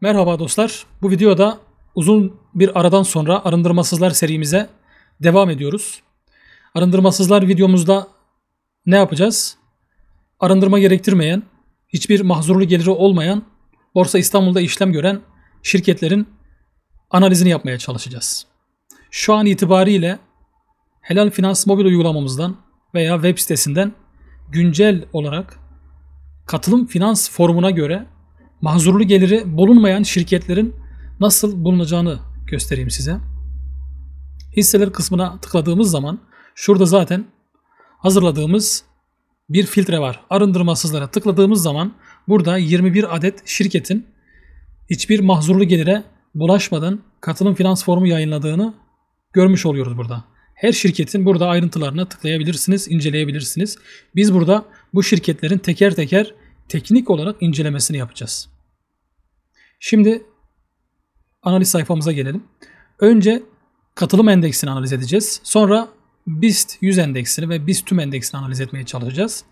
Merhaba dostlar. Bu videoda uzun bir aradan sonra arındırmasızlar serimize devam ediyoruz. Arındırmasızlar videomuzda ne yapacağız? Arındırma gerektirmeyen, hiçbir mahzurlu geliri olmayan, Borsa İstanbul'da işlem gören şirketlerin analizini yapmaya çalışacağız. Şu an itibariyle Helal Finans mobil uygulamamızdan veya web sitesinden güncel olarak katılım finans formuna göre mahzurlu geliri bulunmayan şirketlerin nasıl bulunacağını göstereyim size. Hisseler kısmına tıkladığımız zaman şurada zaten hazırladığımız bir filtre var. Arındırmasızlara tıkladığımız zaman burada 21 adet şirketin hiçbir mahzurlu gelire bulaşmadan katılım finans formu yayınladığını görmüş oluyoruz burada. Her şirketin burada ayrıntılarına tıklayabilirsiniz, inceleyebilirsiniz. Biz burada bu şirketlerin teker teker teknik olarak incelemesini yapacağız. Şimdi analiz sayfamıza gelelim. Önce katılım endeksini analiz edeceğiz. Sonra BIST 100 endeksini ve BIST tüm endeksini analiz etmeye çalışacağız.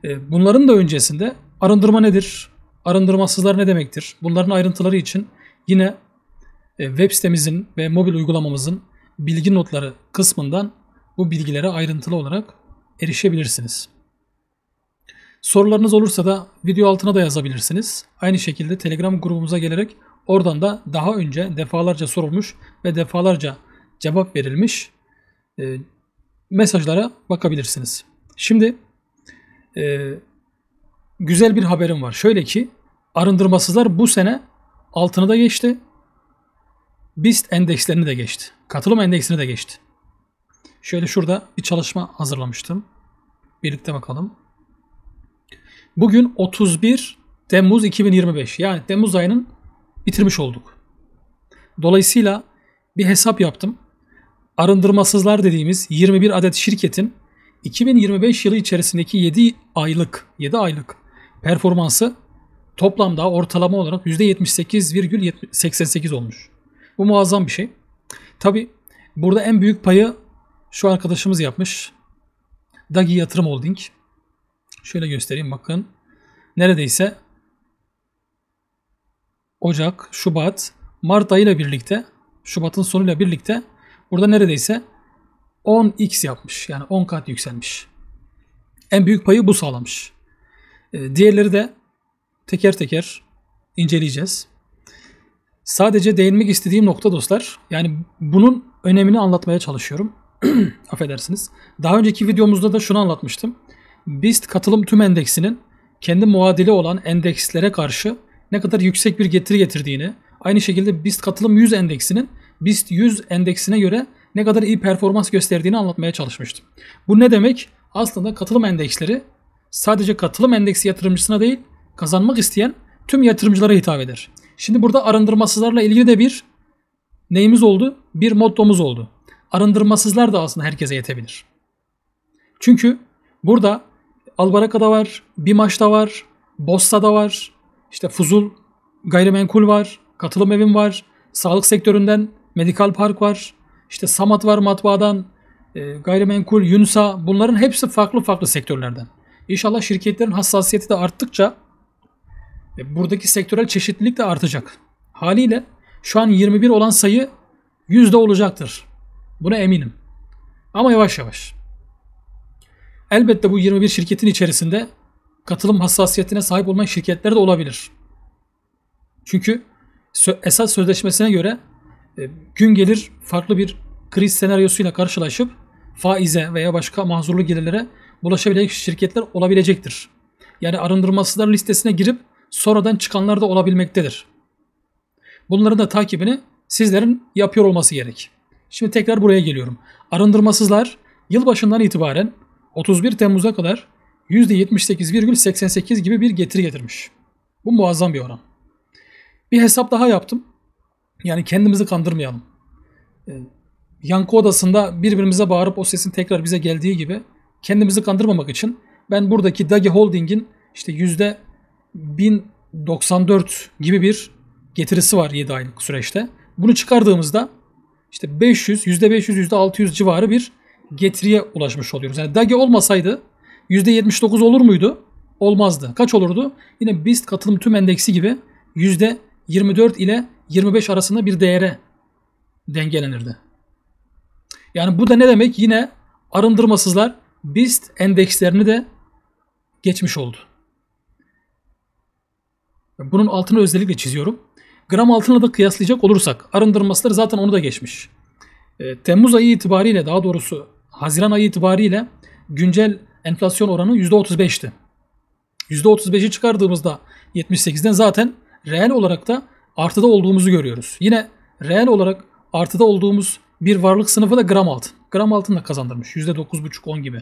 Bunların da öncesinde arındırma nedir? Arındırmasızlar ne demektir? Bunların ayrıntıları için yine web sitemizin ve mobil uygulamamızın bilgi notları kısmından bu bilgilere ayrıntılı olarak erişebilirsiniz. Sorularınız olursa da video altına da yazabilirsiniz. Aynı şekilde Telegram grubumuza gelerek oradan da daha önce defalarca sorulmuş ve defalarca cevap verilmiş mesajlara bakabilirsiniz. Şimdi güzel bir haberim var. Şöyle ki arındırmasızlar bu sene altını da geçti. BIST endekslerini de geçti. Katılım endeksini de geçti. Şöyle şurada bir çalışma hazırlamıştım. Birlikte bakalım. Bugün 31 Temmuz 2025. Yani Temmuz ayının bitirmiş olduk. Dolayısıyla bir hesap yaptım. Arındırmasızlar dediğimiz 21 adet şirketin 2025 yılı içerisindeki 7 aylık performansı toplamda ortalama olarak %78,88 olmuş. Bu muazzam bir şey. Tabi burada en büyük payı şu arkadaşımız yapmış. Dagi Yatırım Holding. Şöyle göstereyim bakın. Neredeyse Ocak, Şubat, Mart ayıyla birlikte, Şubat'ın sonuyla birlikte burada neredeyse 10x yapmış. Yani 10 kat yükselmiş. En büyük payı bu sağlamış. Diğerleri de teker teker inceleyeceğiz. Sadece değinmek istediğim nokta dostlar, yani bunun önemini anlatmaya çalışıyorum. Affedersiniz. Daha önceki videomuzda da şunu anlatmıştım. BIST katılım tüm endeksinin kendi muadili olan endekslere karşı ne kadar yüksek bir getiri getirdiğini, aynı şekilde BIST katılım 100 endeksinin BIST 100 endeksine göre ne kadar iyi performans gösterdiğini anlatmaya çalışmıştım. Bu ne demek? Aslında katılım endeksleri sadece katılım endeksi yatırımcısına değil, kazanmak isteyen tüm yatırımcılara hitap eder. Şimdi burada arındırmasızlarla ilgili de bir neyimiz oldu? Bir mottomuz oldu. Arındırmasızlar da aslında herkese yetebilir. Çünkü burada Albaraka'da var, BİMAŞ'ta var, Bossa'da var, işte Fuzul Gayrimenkul var, Katılım Evim var, sağlık sektöründen Medikal Park var, işte Samat var matbaadan, Gayrimenkul, Yunsa, bunların hepsi farklı sektörlerden. İnşallah şirketlerin hassasiyeti de arttıkça buradaki sektörel çeşitlilik de artacak. Haliyle şu an 21 olan sayı 100'de olacaktır. Buna eminim. Ama yavaş yavaş. Elbette bu 21 şirketin içerisinde katılım hassasiyetine sahip olmayan şirketler de olabilir. Çünkü esas sözleşmesine göre gün gelir farklı bir kriz senaryosuyla karşılaşıp faize veya başka mahzurlu gelirlere bulaşabilecek şirketler olabilecektir. Yani arındırmasızlar listesine girip sonradan çıkanlar da olabilmektedir. Bunların da takibini sizlerin yapıyor olması gerek. Şimdi tekrar buraya geliyorum. Arındırmasızlar yılbaşından itibaren 31 Temmuz'a kadar %78,88 gibi bir getiri getirmiş. Bu muazzam bir oran. Bir hesap daha yaptım. Yani kendimizi kandırmayalım. Yankı odasında birbirimize bağırıp o sesin tekrar bize geldiği gibi kendimizi kandırmamak için ben buradaki Dagi Holding'in işte %1094 gibi bir getirisi var 7 aylık süreçte. Bunu çıkardığımızda işte %500, %600 civarı bir getiriye ulaşmış oluyoruz. Yani Dagi olmasaydı %79 olur muydu? Olmazdı. Kaç olurdu? Yine BIST katılım tüm endeksi gibi 24 ile 25 arasında bir değere dengelenirdi. Yani bu da ne demek? Yine arındırmasızlar BIST endekslerini de geçmiş oldu. Bunun altını özellikle çiziyorum. Gram altınla da kıyaslayacak olursak arındırmasızlar zaten onu da geçmiş. Temmuz ayı itibariyle, daha doğrusu Haziran ayı itibariyle güncel enflasyon oranı %35'ti. %35'i çıkardığımızda 78'den zaten reel olarak da artıda olduğumuzu görüyoruz. Yine reel olarak artıda olduğumuz bir varlık sınıfı da gram altın. Gram altın da kazandırmış. %9,5-10 gibi.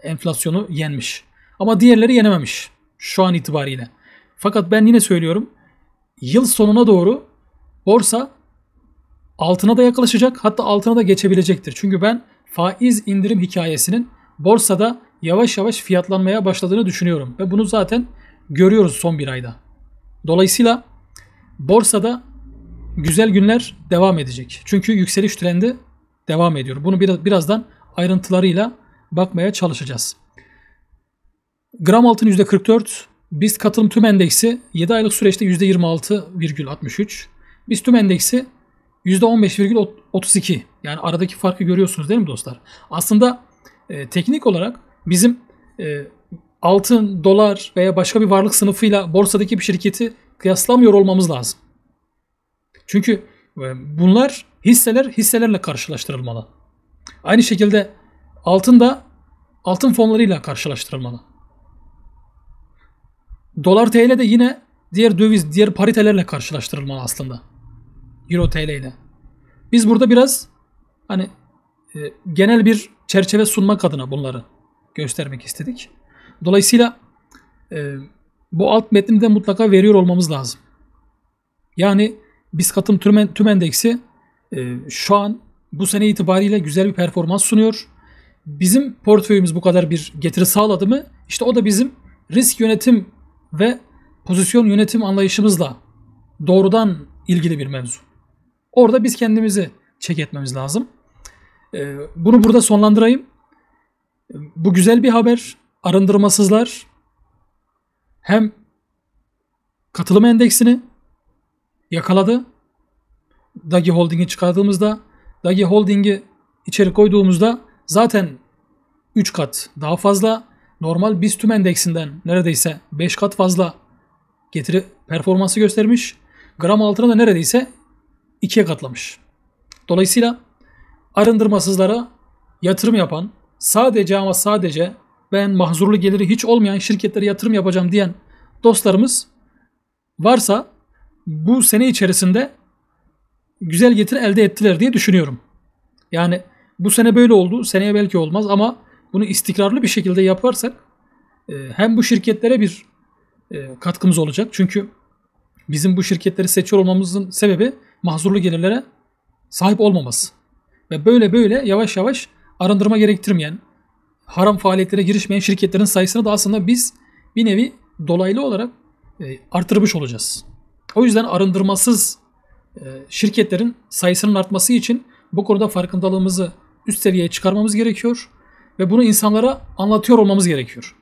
Enflasyonu yenmiş. Ama diğerleri yenememiş şu an itibariyle. Fakat ben yine söylüyorum, yıl sonuna doğru borsa altına da yaklaşacak, hatta altına da geçebilecektir. Çünkü ben faiz indirim hikayesinin borsada yavaş yavaş fiyatlanmaya başladığını düşünüyorum. Ve bunu zaten görüyoruz son bir ayda. Dolayısıyla borsada güzel günler devam edecek. Çünkü yükseliş trendi devam ediyor. Bunu birazdan ayrıntılarıyla bakmaya çalışacağız. Gram altın %44, BIST katılım tüm endeksi 7 aylık süreçte %26,63, BIST tüm endeksi %15,32. Yani aradaki farkı görüyorsunuz değil mi dostlar? Aslında teknik olarak bizim altın, dolar veya başka bir varlık sınıfıyla borsadaki bir şirketi kıyaslamıyor olmamız lazım. Çünkü bunlar hisselerle karşılaştırılmalı. Aynı şekilde altın da altın fonlarıyla karşılaştırılmalı. Dolar TL de yine diğer paritelerle karşılaştırılmalı aslında. Euro TL ile. Biz burada biraz genel bir çerçeve sunmak adına bunları göstermek istedik. Dolayısıyla bu alt metni de mutlaka veriyor olmamız lazım. Yani BIST katılım tüm endeksi şu an bu sene itibariyle güzel bir performans sunuyor. Bizim portföyümüz bu kadar bir getiri sağladı mı? İşte o da bizim risk yönetim ve pozisyon yönetim anlayışımızla doğrudan ilgili bir mevzu. Orada biz kendimizi check etmemiz lazım. Bunu burada sonlandırayım. Bu güzel bir haber. Arındırmasızlar hem katılım endeksini yakaladı. Dagi Holding'i çıkardığımızda, Dagi Holding'i içeri koyduğumuzda zaten 3 kat daha fazla, normal BIST tüm endeksinden neredeyse 5 kat fazla getiri performansı göstermiş. Gram altına da neredeyse 2'ye katlamış. Dolayısıyla arındırmasızlara yatırım yapan, sadece ben mahzurlu geliri hiç olmayan şirketlere yatırım yapacağım diyen dostlarımız varsa bu sene içerisinde güzel getiri elde ettiler diye düşünüyorum. Yani bu sene böyle oldu, seneye belki olmaz ama bunu istikrarlı bir şekilde yaparsak hem bu şirketlere bir katkımız olacak. Çünkü bizim bu şirketleri seçiyor olmamızın sebebi mahzurlu gelirlere sahip olmaması. Ve böyle yavaş yavaş arındırma gerektirmeyen, haram faaliyetlere girişmeyen şirketlerin sayısını da aslında biz bir nevi dolaylı olarak artırmış olacağız. O yüzden arındırmasız şirketlerin sayısının artması için bu konuda farkındalığımızı üst seviyeye çıkarmamız gerekiyor ve bunu insanlara anlatıyor olmamız gerekiyor.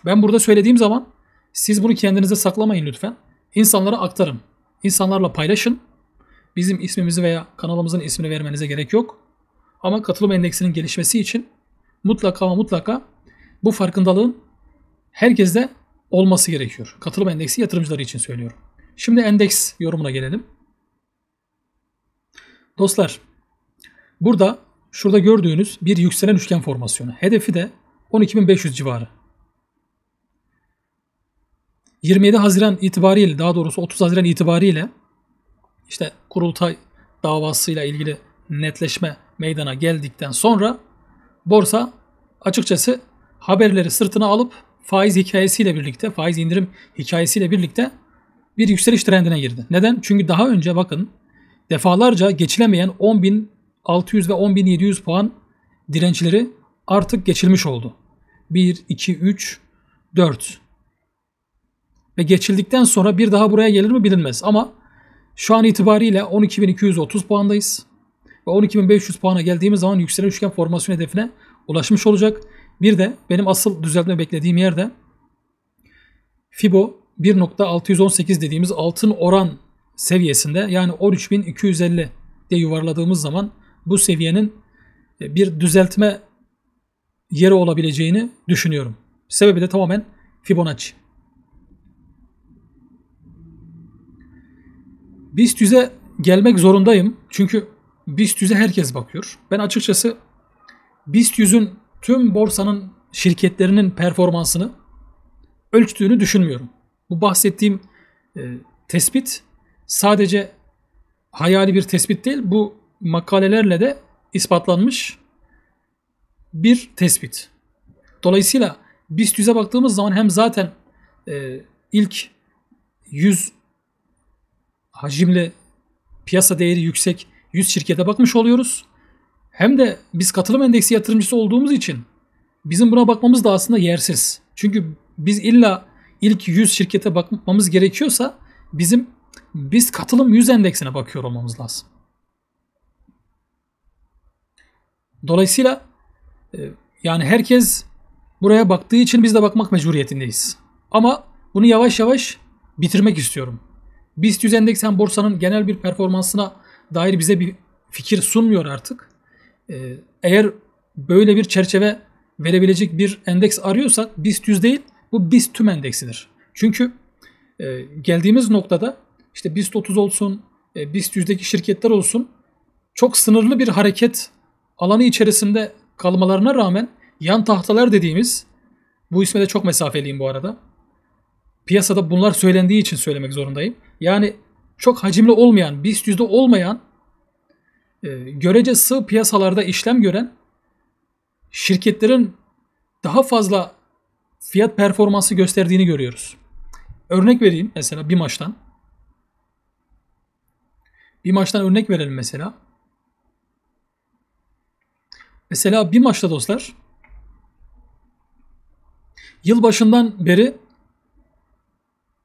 Ben burada söylediğim zaman siz bunu kendinize saklamayın lütfen. İnsanlara aktarın. İnsanlarla paylaşın. Bizim ismimizi veya kanalımızın ismini vermenize gerek yok. Ama katılım endeksinin gelişmesi için mutlaka bu farkındalığın herkeste olması gerekiyor. Katılım endeksi yatırımcıları için söylüyorum. Şimdi endeks yorumuna gelelim. Dostlar, şurada gördüğünüz bir yükselen üçgen formasyonu. Hedefi de 12.500 civarı. 27 Haziran itibariyle, daha doğrusu 30 Haziran itibariyle işte kurultay davasıyla ilgili netleşme meydana geldikten sonra borsa açıkçası haberleri sırtına alıp faiz indirim hikayesiyle birlikte bir yükseliş trendine girdi. Neden? Çünkü daha önce bakın defalarca geçilemeyen 10.600 ve 10.700 puan dirençleri artık geçilmiş oldu. 1, 2, 3, 4. Ve geçildikten sonra bir daha buraya gelir mi bilinmez. Ama şu an itibariyle 12.230 puandayız. Ve 12.500 puana geldiğimiz zaman yükselen üçgen formasyon hedefine ulaşmış olacak. Bir de benim asıl düzeltme beklediğim yerde Fibo 1.618 dediğimiz altın oran seviyesinde, yani 13.250 diye yuvarladığımız zaman bu seviyenin bir düzeltme yeri olabileceğini düşünüyorum. Sebebi de tamamen Fibonacci. BIST 100'e gelmek zorundayım. Çünkü BIST 100'e herkes bakıyor. Ben açıkçası BIST 100'ün tüm borsanın şirketlerinin performansını ölçtüğünü düşünmüyorum. Bu bahsettiğim tespit sadece hayali bir tespit değil, bu makalelerle de ispatlanmış bir tespit. Dolayısıyla BIST 100'e baktığımız zaman hem zaten ilk 100 hacimli, piyasa değeri yüksek 100 şirkete bakmış oluyoruz. Hem de biz katılım endeksi yatırımcısı olduğumuz için bizim buna bakmamız da aslında yersiz. Çünkü biz illa ilk 100 şirkete bakmamız gerekiyorsa bizim BIST katılım 100 endeksine bakıyor olmamız lazım. Dolayısıyla yani herkes buraya baktığı için biz de bakmak mecburiyetindeyiz. Ama bunu yavaş yavaş bitirmek istiyorum. BIST 100 endeksi hem borsanın genel bir performansına dair bize bir fikir sunmuyor artık. Eğer böyle bir çerçeve verebilecek bir endeks arıyorsak BIST 100 değil, bu BIST tüm endeksidir. Çünkü geldiğimiz noktada işte BIST 30 olsun, BIST 100'deki şirketler olsun, çok sınırlı bir hareket alanı içerisinde kalmalarına rağmen yan tahtalar dediğimiz, bu isme de çok mesafeliyim bu arada. Piyasada bunlar söylendiği için söylemek zorundayım. Yani çok hacimli olmayan, BIST 100'de olmayan, görece sığ piyasalarda işlem gören şirketlerin daha fazla fiyat performansı gösterdiğini görüyoruz. Örnek vereyim mesela BİMAŞ'tan. BİMAŞ'tan örnek verelim mesela. Mesela BİMAŞ'ta dostlar yılbaşından beri,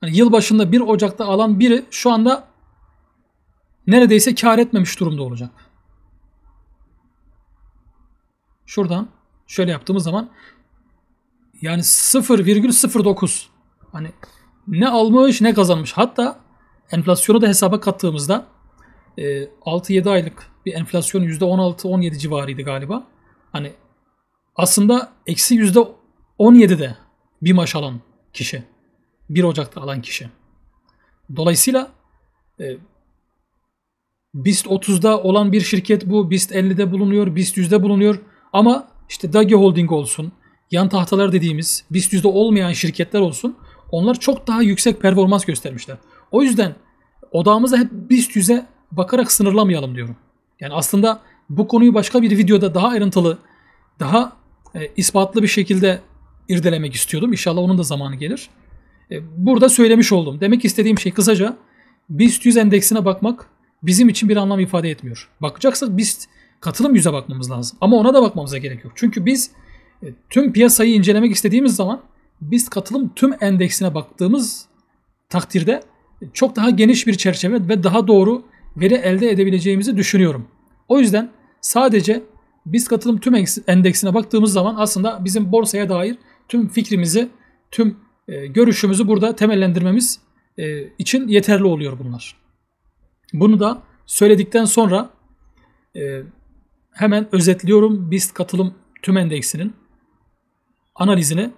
hani yılbaşında 1 Ocak'ta alan biri şu anda neredeyse kar etmemiş durumda olacak. Şuradan şöyle yaptığımız zaman yani 0,09, hani ne almış ne kazanmış. Hatta enflasyonu da hesaba kattığımızda 6-7 aylık bir enflasyon %16-17 civarıydı galiba. Hani aslında eksi %17'de BİMAŞ alan kişi. 1 Ocak'ta alan kişi. Dolayısıyla BIST 30'da olan bir şirket bu. BIST 50'de bulunuyor, BIST 100'de bulunuyor. Ama işte Dagi Holding olsun, yan tahtalar dediğimiz BIST 100'de olmayan şirketler olsun, onlar çok daha yüksek performans göstermişler. O yüzden odağımızı hep BIST 100'e bakarak sınırlamayalım diyorum. Yani aslında bu konuyu başka bir videoda daha ayrıntılı, daha ispatlı bir şekilde irdelemek istiyordum. İnşallah onun da zamanı gelir. Burada söylemiş oldum. Demek istediğim şey kısaca, BIST 100 endeksine bakmak bizim için bir anlam ifade etmiyor. Bakacaksak BIST katılım 100'e bakmamız lazım. Ama ona da bakmamıza gerek yok. Çünkü biz tüm piyasayı incelemek istediğimiz zaman BIST katılım tüm endeksine baktığımız takdirde çok daha geniş bir çerçeve ve daha doğru veri elde edebileceğimizi düşünüyorum. O yüzden sadece BIST katılım tüm endeksine baktığımız zaman aslında bizim borsaya dair tüm fikrimizi, tüm görüşümüzü burada temellendirmemiz için yeterli oluyor bunlar. Bunu da söyledikten sonra hemen özetliyorum BIST katılım tüm endeksinin analizini.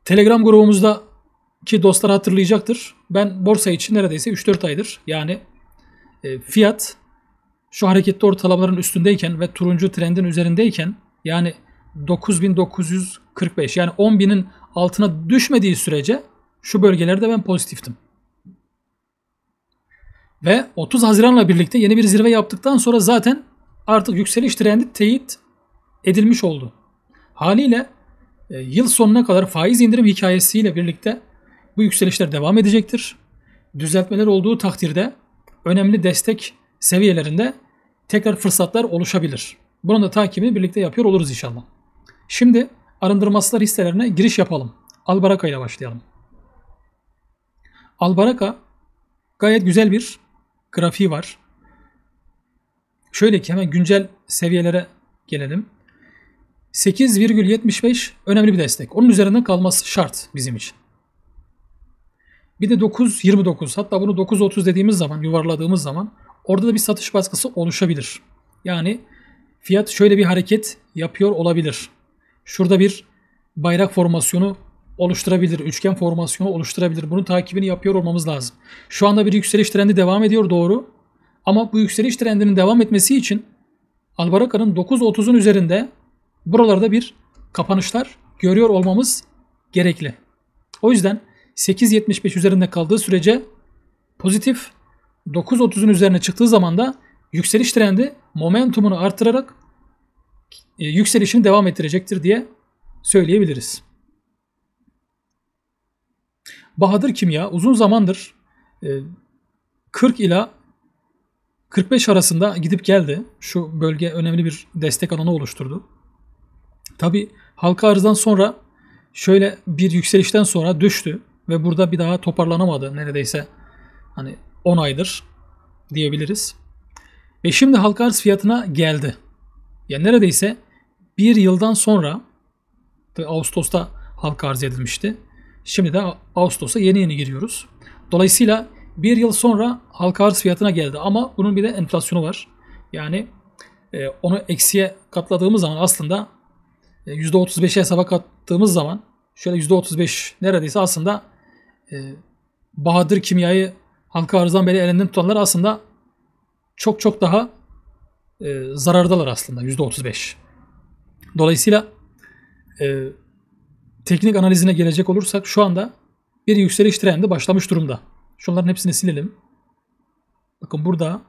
Telegram grubumuzdaki dostlar hatırlayacaktır. Ben borsa için neredeyse 3-4 aydır, yani fiyat şu hareketli ortalamaların üstündeyken ve turuncu trendin üzerindeyken, yani 9.945, yani 10.000'in altına düşmediği sürece şu bölgelerde ben pozitiftim. Ve 30 Haziran'la birlikte yeni bir zirve yaptıktan sonra zaten artık yükseliş trendi teyit edilmiş oldu. Haliyle yıl sonuna kadar faiz indirim hikayesiyle birlikte bu yükselişler devam edecektir. Düzeltmeler olduğu takdirde önemli destek seviyelerinde tekrar fırsatlar oluşabilir. Bunun da takibini birlikte yapıyor oluruz inşallah. Şimdi arındırmasızlar hisselerine giriş yapalım. Albaraka ile başlayalım. Albaraka gayet güzel bir grafiği var. Şöyle ki hemen güncel seviyelere gelelim. 8,75 önemli bir destek. Onun üzerinde kalması şart bizim için. Bir de 9.29, hatta bunu 9.30 dediğimiz zaman, yuvarladığımız zaman orada da bir satış baskısı oluşabilir. Yani fiyat şöyle bir hareket yapıyor olabilir. Şurada bir bayrak formasyonu oluşturabilir, üçgen formasyonu oluşturabilir. Bunun takibini yapıyor olmamız lazım. Şu anda bir yükseliş trendi devam ediyor, doğru. Ama bu yükseliş trendinin devam etmesi için Albaraka'nın 9.30'un üzerinde buralarda bir kapanışlar görüyor olmamız gerekli. O yüzden 8.75 üzerinde kaldığı sürece pozitif, 9.30'un üzerine çıktığı zaman da yükseliş trendi momentumunu artırarak yükselişini devam ettirecektir diye söyleyebiliriz. Bahadır Kimya uzun zamandır 40 ila 45 arasında gidip geldi. Şu bölge önemli bir destek alanı oluşturdu. Tabi halka arzdan sonra şöyle bir yükselişten sonra düştü ve burada bir daha toparlanamadı. Neredeyse hani 10 aydır diyebiliriz. Ve şimdi halka arz fiyatına geldi. Yani neredeyse bir yıldan sonra, Ağustos'ta halka arz edilmişti. Şimdi de Ağustos'a yeni giriyoruz. Dolayısıyla bir yıl sonra halka arz fiyatına geldi ama bunun bir de enflasyonu var. Yani onu eksiye katladığımız zaman aslında %35'e hesaba kattığımız zaman şöyle %35 neredeyse aslında Bahadır Kimya'yı halka arzdan beri elinden tutanlar aslında çok daha zarardalar aslında %35. Dolayısıyla teknik analizine gelecek olursak şu anda bir yükseliş trendi başlamış durumda. Şunların hepsini silelim. Bakın burada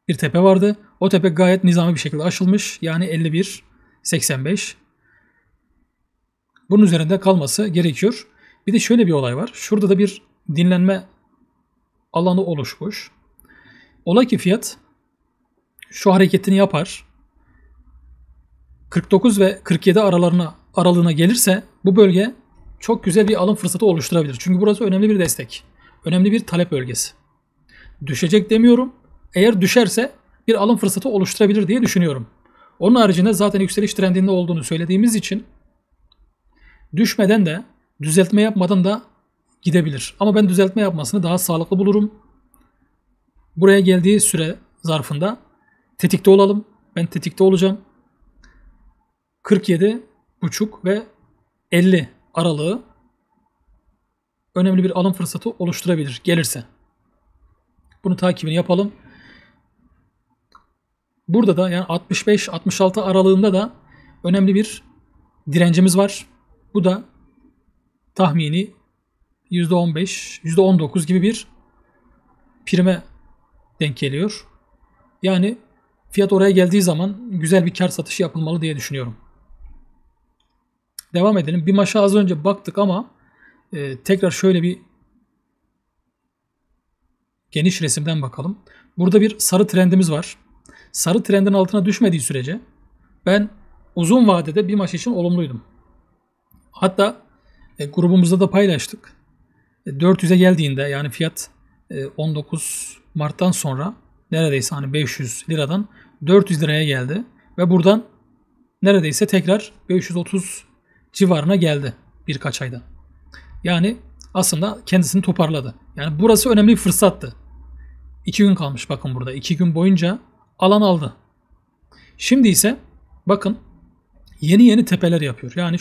bir tepe vardı. O tepe gayet nizami bir şekilde aşılmış. Yani 51.85. Bunun üzerinde kalması gerekiyor. Bir de şöyle bir olay var. Şurada da bir dinlenme alanı oluşmuş. Olay ki fiyat şu hareketini yapar. 49 ve 47 aralığına gelirse bu bölge çok güzel bir alım fırsatı oluşturabilir. Çünkü burası önemli bir destek. Önemli bir talep bölgesi. Düşecek demiyorum. Eğer düşerse bir alım fırsatı oluşturabilir diye düşünüyorum. Onun haricinde zaten yükseliş trendinde olduğunu söylediğimiz için düşmeden de düzeltme yapmadan da gidebilir. Ama ben düzeltme yapmasını daha sağlıklı bulurum. Buraya geldiği süre zarfında tetikte olalım. Ben tetikte olacağım. 47,5 ve 50 aralığı önemli bir alım fırsatı oluşturabilir gelirse. Bunu takibini yapalım. Burada da yani 65-66 aralığında da önemli bir direncimiz var. Bu da tahmini %15, %19 gibi bir prime denk geliyor. Yani fiyat oraya geldiği zaman güzel bir kar satışı yapılmalı diye düşünüyorum. Devam edelim. Bir maşa az önce baktık ama tekrar şöyle bir geniş resimden bakalım. Burada bir sarı trendimiz var. Sarı trendin altına düşmediği sürece ben uzun vadede bir maç için olumluydum. Hatta grubumuzda da paylaştık. 400'e geldiğinde yani fiyat 19 Mart'tan sonra neredeyse hani 500 liradan 400 liraya geldi. Ve buradan neredeyse tekrar 530 civarına geldi birkaç ayda. Yani aslında kendisini toparladı. Yani burası önemli bir fırsattı. 2 gün kalmış bakın burada. 2 gün boyunca alan aldı. Şimdi ise bakın yeni tepeler yapıyor. Yani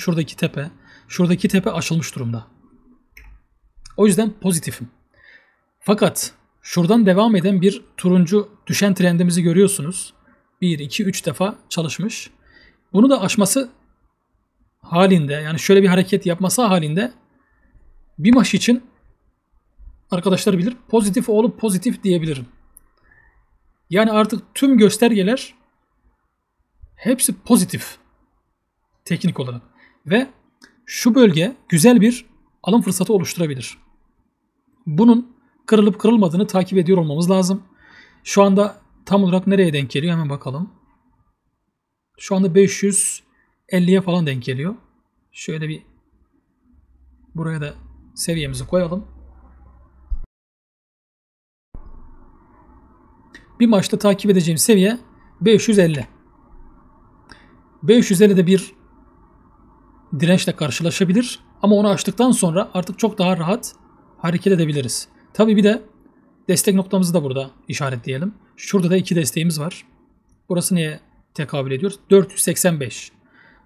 şuradaki tepe aşılmış durumda. O yüzden pozitifim. Fakat şuradan devam eden bir turuncu düşen trendimizi görüyorsunuz. 1, 2, 3 defa çalışmış. Bunu da aşması halinde yani şöyle bir hareket yapması halinde bir maç için arkadaşlar bilir pozitif olup pozitif diyebilirim. Yani artık tüm göstergeler hepsi pozitif teknik olarak ve şu bölge güzel bir alım fırsatı oluşturabilir. Bunun kırılıp kırılmadığını takip ediyor olmamız lazım. Şu anda tam olarak nereye denk geliyor hemen bakalım. Şu anda 550'ye falan denk geliyor. Şöyle bir buraya da seviyemizi koyalım. Bir maçta takip edeceğim seviye 550. 550'de bir dirençle karşılaşabilir ama onu aştıktan sonra artık çok daha rahat hareket edebiliriz. Tabii bir de destek noktamızı da burada işaretleyelim. Şurada da 2 desteğimiz var. Burası neye tekabül ediyor? 485.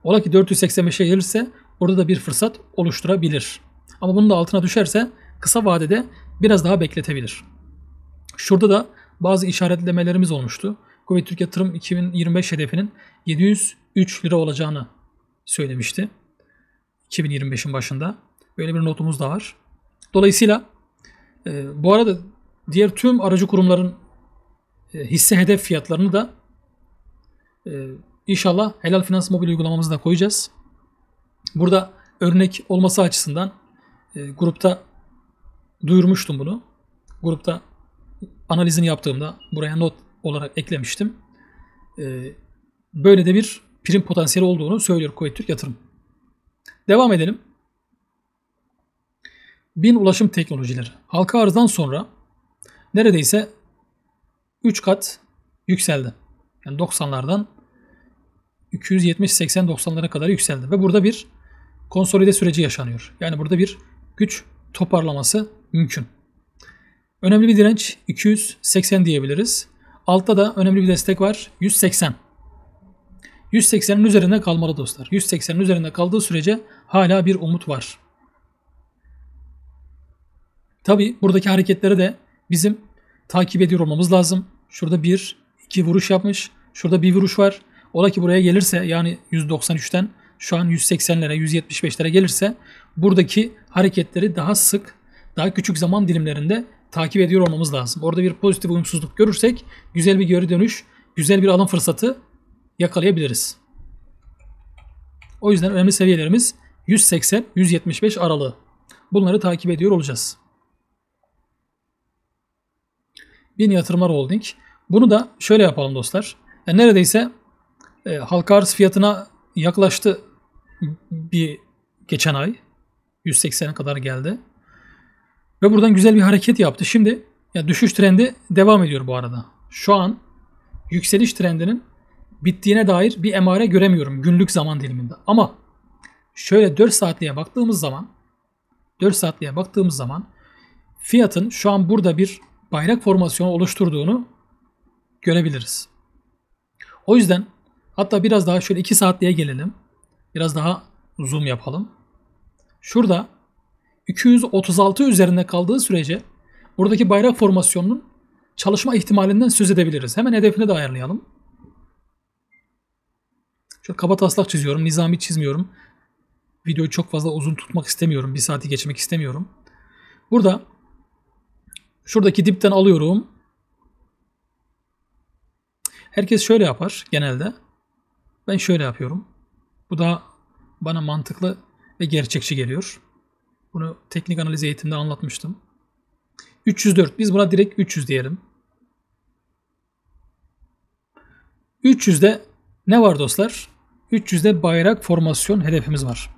Ola ki 485'e gelirse burada da bir fırsat oluşturabilir. Ama bunun da altına düşerse kısa vadede biraz daha bekletebilir. Şurada da bazı işaretlemelerimiz olmuştu. Kuveyt Türk Yatırım 2025 hedefinin 703 lira olacağını söylemişti. 2025'in başında. Böyle bir notumuz da var. Dolayısıyla bu arada diğer tüm aracı kurumların hisse hedef fiyatlarını da inşallah Helal Finans mobil uygulamamızda koyacağız. Burada örnek olması açısından grupta duyurmuştum bunu. Grupta analizini yaptığımda buraya not olarak eklemiştim. Böyle de bir prim potansiyeli olduğunu söylüyor Kuveyt Türk Yatırım. Devam edelim. BİM Ulaşım Teknolojileri. Halka arzdan sonra neredeyse 3 kat yükseldi. Yani 90'lardan 270-80-90'lara kadar yükseldi. Ve burada bir konsolide süreci yaşanıyor. Yani burada bir güç toparlaması mümkün. Önemli bir direnç 280 diyebiliriz. Altta da önemli bir destek var. 180. 180'in üzerinde kalmalı dostlar. 180'in üzerinde kaldığı sürece hala bir umut var. Tabi buradaki hareketleri de bizim takip ediyor olmamız lazım. Şurada 1-2 vuruş yapmış. Şurada bir vuruş var. Ola ki buraya gelirse yani 193'ten şu an 180'lere 175'lere gelirse buradaki hareketleri daha sık, daha küçük zaman dilimlerinde takip ediyor olmamız lazım. Orada bir pozitif uyumsuzluk görürsek güzel bir geri dönüş, güzel bir alım fırsatı yakalayabiliriz. O yüzden önemli seviyelerimiz 180-175 aralığı. Bunları takip ediyor olacağız. BİM Yatırımlar Holding. Bunu da şöyle yapalım dostlar. Yani neredeyse halka arz fiyatına yaklaştı bir geçen ay. 180'e kadar geldi. Ve buradan güzel bir hareket yaptı. Şimdi ya düşüş trendi devam ediyor bu arada. Şu an yükseliş trendinin bittiğine dair bir emare göremiyorum günlük zaman diliminde. Ama şöyle 4 saatliğe baktığımız zaman fiyatın şu an burada bir bayrak formasyonu oluşturduğunu görebiliriz. O yüzden hatta biraz daha şöyle 2 saatliğe gelelim. Biraz daha zoom yapalım. Şurada 236 üzerinde kaldığı sürece buradaki bayrak formasyonunun çalışma ihtimalinden söz edebiliriz. Hemen hedefini de ayarlayalım. Şöyle kabataslak çiziyorum. Nizami çizmiyorum. Videoyu çok fazla uzun tutmak istemiyorum. 1 saati geçmek istemiyorum. Burada şuradaki dipten alıyorum. Herkes şöyle yapar genelde. Ben şöyle yapıyorum. Bu da bana mantıklı ve gerçekçi geliyor. Bunu teknik analiz eğitimde anlatmıştım. 304. Biz buna direkt 300 diyelim. 300'de ne var dostlar? 300'de bayrak formasyon hedefimiz var.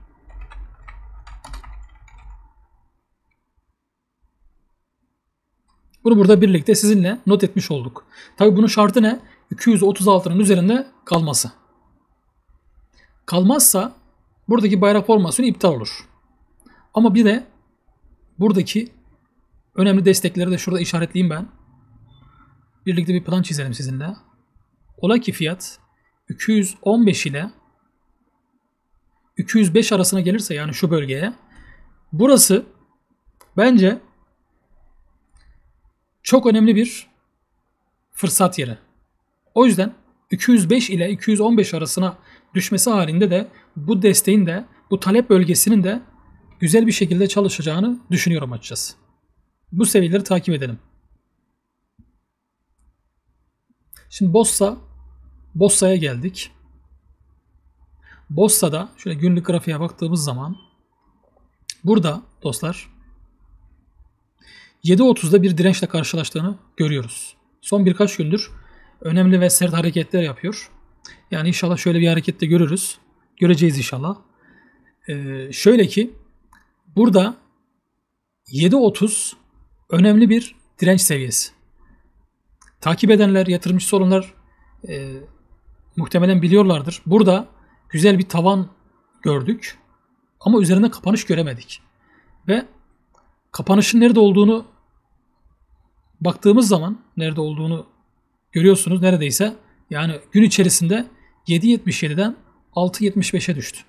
Bunu burada birlikte sizinle not etmiş olduk. Tabii bunun şartı ne? 236'nın üzerinde kalması. Kalmazsa buradaki bayrak formasyonu iptal olur. Ama bir de buradaki önemli destekleri de şurada işaretleyeyim ben. Birlikte bir plan çizelim sizinle. Ola ki fiyat 215 ile 205 arasına gelirse yani şu bölgeye burası bence çok önemli bir fırsat yeri. O yüzden 205 ile 215 arasına düşmesi halinde de bu desteğin de bu talep bölgesinin de güzel bir şekilde çalışacağını düşünüyorum açıkçası. Bu seviyeleri takip edelim. Şimdi Bossa'ya geldik. Bossa'da şöyle günlük grafiğe baktığımız zaman burada dostlar 7.30'da bir dirençle karşılaştığını görüyoruz. Son birkaç gündür önemli ve sert hareketler yapıyor. Yani inşallah şöyle bir harekette görürüz. Göreceğiz inşallah. Şöyle ki burada 7.30 önemli bir direnç seviyesi. Takip edenler, yatırımcısı olanlar muhtemelen biliyorlardır. Burada güzel bir tavan gördük ama üzerinde kapanış göremedik. Ve kapanışın nerede olduğunu baktığımız zaman nerede olduğunu görüyorsunuz neredeyse. Yani gün içerisinde 7.77'den 6.75'e düştü.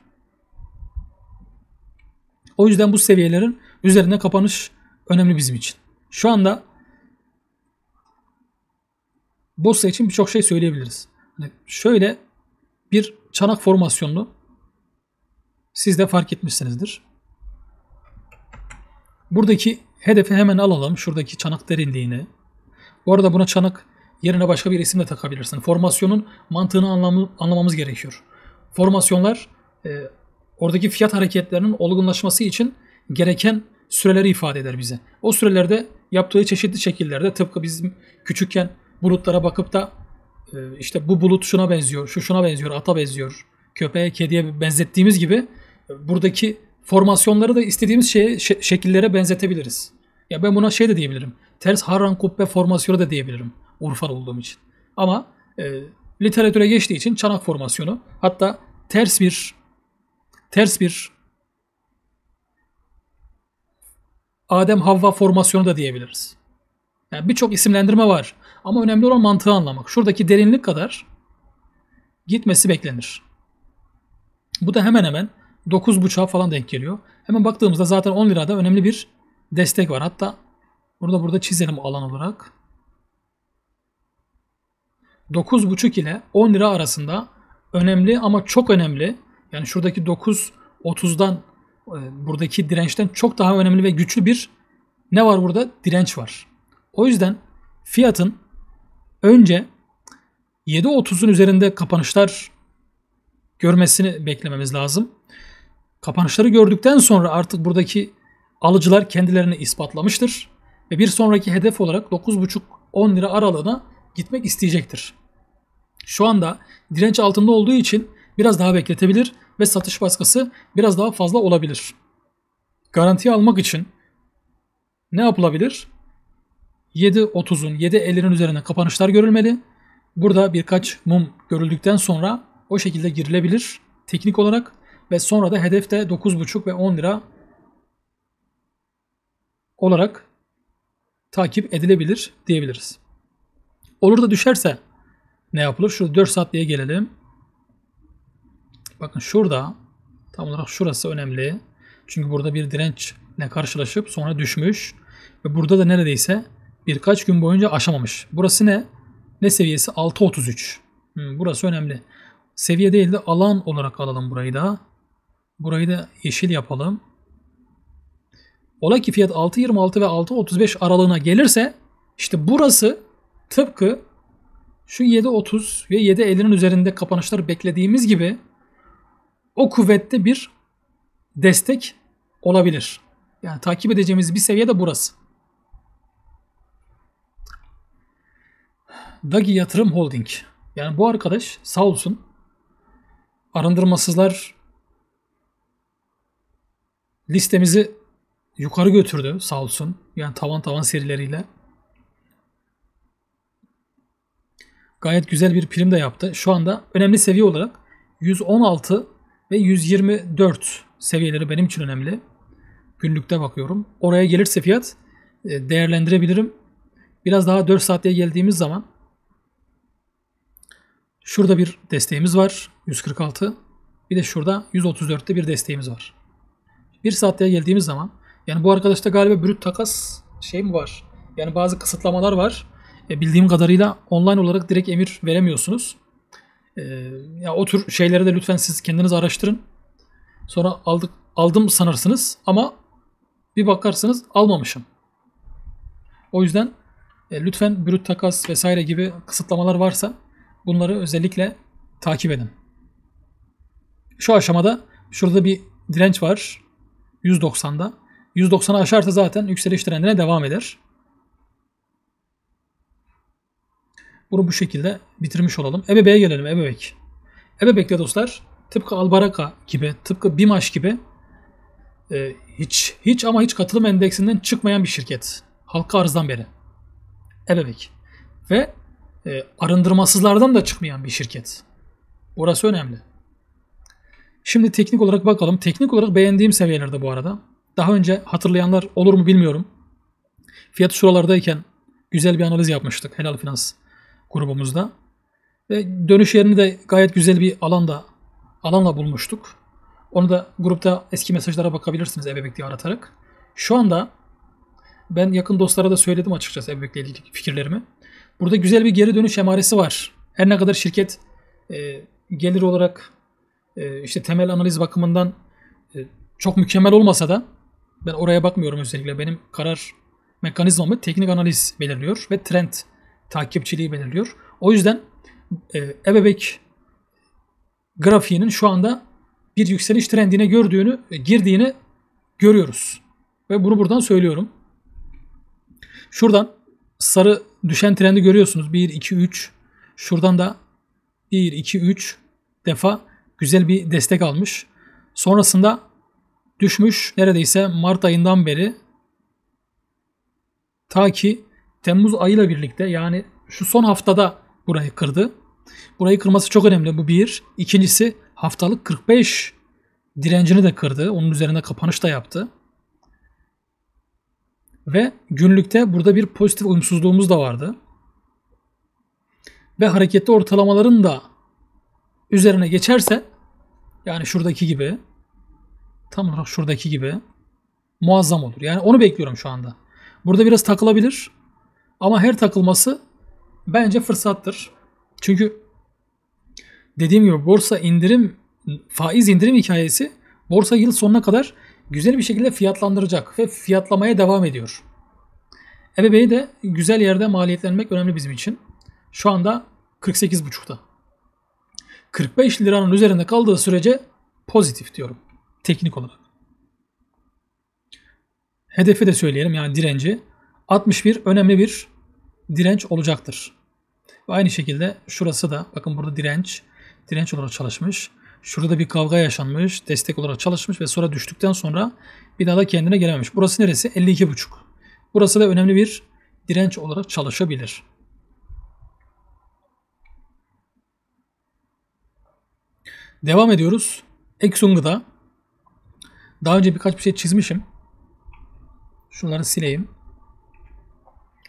O yüzden bu seviyelerin üzerine kapanış önemli bizim için. Şu anda borsa için birçok şey söyleyebiliriz. Hani şöyle bir çanak formasyonlu siz de fark etmişsinizdir. Buradaki hedefi hemen alalım. Şuradaki çanak derinliğini. Bu arada buna çanak yerine başka bir isim de takabilirsin. Formasyonun mantığını anlamamız gerekiyor. Formasyonlar oradaki fiyat hareketlerinin olgunlaşması için gereken süreleri ifade eder bize. O sürelerde yaptığı çeşitli şekillerde tıpkı bizim küçükken bulutlara bakıp da işte bu bulut şuna benziyor, şu şuna benziyor, ata benziyor, köpeğe, kediye benzettiğimiz gibi buradaki formasyonları da istediğimiz şekillere benzetebiliriz. Ya ben buna şey de diyebilirim. Ters Harran kubbe formasyonu da diyebilirim. Urfalı olduğum için. Ama literatüre geçtiği için çanak formasyonu, hatta ters bir Adem Havva formasyonu da diyebiliriz. Yani birçok isimlendirme var. Ama önemli olan mantığı anlamak. Şuradaki derinlik kadar gitmesi beklenir. Bu da hemen hemen 9.5'a falan denk geliyor. Hemen baktığımızda zaten 10 lirada önemli bir destek var. Hatta burada çizelim alan olarak. 9.5 ile 10 lira arasında önemli ama çok önemli. Yani şuradaki 9.30'dan buradaki dirençten çok daha önemli ve güçlü bir ne var burada? Direnç var. O yüzden fiyatın önce 7.30'un üzerinde kapanışlar görmesini beklememiz lazım. Kapanışları gördükten sonra artık buradaki alıcılar kendilerini ispatlamıştır ve bir sonraki hedef olarak 9.5-10 lira aralığına gitmek isteyecektir. Şu anda direnç altında olduğu için biraz daha bekletebilir ve satış baskısı biraz daha fazla olabilir. Garantiye almak için ne yapılabilir? 7.30'un, 7.50'nin üzerine kapanışlar görülmeli. Burada birkaç mum görüldükten sonra o şekilde girilebilir teknik olarak ve sonra da hedefte 9.5 ve 10 lira olarak takip edilebilir diyebiliriz. Olur da düşerse ne yapılır? Şu 4 saatliğe gelelim. Bakın şurada tam olarak şurası önemli. Çünkü burada bir dirençle karşılaşıp sonra düşmüş ve burada da neredeyse birkaç gün boyunca aşamamış. Burası ne? Ne seviyesi? 6.33. Burası önemli. Seviye değil de alan olarak alalım burayı da. Burayı da yeşil yapalım. Ola ki fiyat 6.26 ve 6.35 aralığına gelirse işte burası tıpkı şu 7.30 ve 7.50'nin üzerinde kapanışları beklediğimiz gibi o kuvvette bir destek olabilir. Yani takip edeceğimiz bir seviye de burası. Dagi Yatırım Holding. Yani bu arkadaş sağ olsun arındırmasızlar listemizi yukarı götürdü sağ olsun. Yani tavan serileriyle. Gayet güzel bir prim de yaptı. Şu anda önemli seviye olarak 116 ve 124 seviyeleri benim için önemli. Günlükte bakıyorum. Oraya gelirse fiyat değerlendirebilirim. Biraz daha 4 saatliğe geldiğimiz zaman şurada bir desteğimiz var. 146. Bir de şurada 134'te bir desteğimiz var. 1 saatliğe geldiğimiz zaman yani bu arkadaşta galiba brüt takas şey mi var? Yani bazı kısıtlamalar var. Bildiğim kadarıyla online olarak direkt emir veremiyorsunuz. Ya o tür şeyleri de lütfen siz kendiniz araştırın. Sonra aldım sanırsınız ama bir bakarsınız almamışım. O yüzden lütfen brüt takas vesaire gibi kısıtlamalar varsa bunları özellikle takip edin. Şu aşamada şurada bir direnç var. 190'da. 190'ı aşarsa zaten yükseliş trendine devam eder. Bunu bu şekilde bitirmiş olalım. EBB'ye gelelim. EBB'de dostlar tıpkı Albaraka gibi, tıpkı BİMAŞ gibi hiç katılım endeksinden çıkmayan bir şirket. Halka arzdan beri. EBB. Ve arındırmasızlardan da çıkmayan bir şirket. Orası önemli. Şimdi teknik olarak bakalım. Teknik olarak beğendiğim seviyelerde bu arada. Daha önce hatırlayanlar olur mu bilmiyorum. Fiyatı şuralardayken güzel bir analiz yapmıştık Helal Finans grubumuzda. Ve dönüş yerini de gayet güzel bir alanla bulmuştuk. Onu da grupta eski mesajlara bakabilirsiniz Ebebek diye aratarak. Şu anda ben yakın dostlara da söyledim açıkçası Ebebek'le ilgili fikirlerimi. Burada güzel bir geri dönüş emaresi var. Her ne kadar şirket gelir olarak işte temel analiz bakımından çok mükemmel olmasa da ben oraya bakmıyorum özellikle. Benim karar mekanizmamı teknik analiz belirliyor ve trend takipçiliği belirliyor. O yüzden Ebebek grafiğinin şu anda bir yükseliş trendine girdiğini görüyoruz. Ve bunu buradan söylüyorum. Şuradan sarı düşen trendi görüyorsunuz. 1, 2, 3. Şuradan da 1, 2, 3 defa güzel bir destek almış. Sonrasında düşmüş neredeyse Mart ayından beri ta ki Temmuz ayıyla birlikte, yani şu son haftada burayı kırdı. Burayı kırması çok önemli. Bu bir. İkincisi haftalık 45 direncini de kırdı. Onun üzerine kapanış da yaptı. Ve günlükte burada bir pozitif uyumsuzluğumuz da vardı. Ve hareketli ortalamaların da üzerine geçerse, yani şuradaki gibi, tam olarak şuradaki gibi muazzam olur. Yani onu bekliyorum şu anda. Burada biraz takılabilir ama her takılması bence fırsattır. Çünkü dediğim gibi borsa faiz indirim hikayesi borsa yıl sonuna kadar güzel bir şekilde fiyatlandıracak ve fiyatlamaya devam ediyor. Ebebek'i de güzel yerde maliyetlenmek önemli bizim için. Şu anda 48,5'ta. 45 liranın üzerinde kaldığı sürece pozitif diyorum teknik olarak. Hedefi de söyleyelim, yani direnci 61 önemli bir direnç olacaktır. Ve aynı şekilde şurası da bakın burada direnç olarak çalışmış. Şurada bir kavga yaşanmış, destek olarak çalışmış ve sonra düştükten sonra bir daha da kendine gelememiş. Burası neresi? 52,5. Burası da önemli bir direnç olarak çalışabilir. Devam ediyoruz. Exxon'da daha önce birkaç bir şey çizmişim. Şunları sileyim.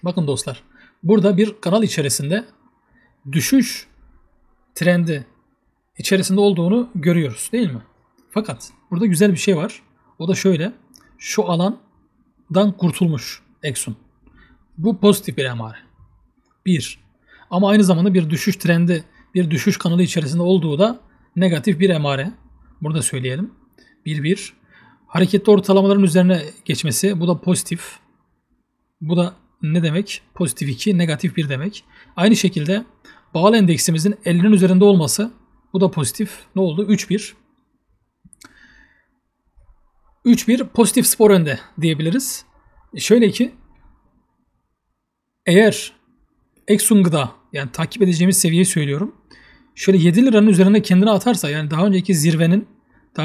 Bakın dostlar. Burada bir kanal içerisinde düşüş trendi içerisinde olduğunu görüyoruz değil mi? Fakat burada güzel bir şey var. O da şöyle. Şu alandan kurtulmuş Exxon. Bu pozitif bir emare. Bir. Ama aynı zamanda bir düşüş trendi, bir düşüş kanalı içerisinde olduğu da negatif bir emare. Burada söyleyelim. Bir. Hareketli ortalamaların üzerine geçmesi. Bu da pozitif. Bu da ne demek? Pozitif 2, negatif 1 demek. Aynı şekilde bağlı endeksimizin 50'nin üzerinde olması. Bu da pozitif. Ne oldu? 3-1. 3-1 pozitif spor önde diyebiliriz. Şöyle ki eğer Exxon Gıda, yani takip edeceğimiz seviyeyi söylüyorum. Şöyle 7 liranın üzerine kendini atarsa, yani daha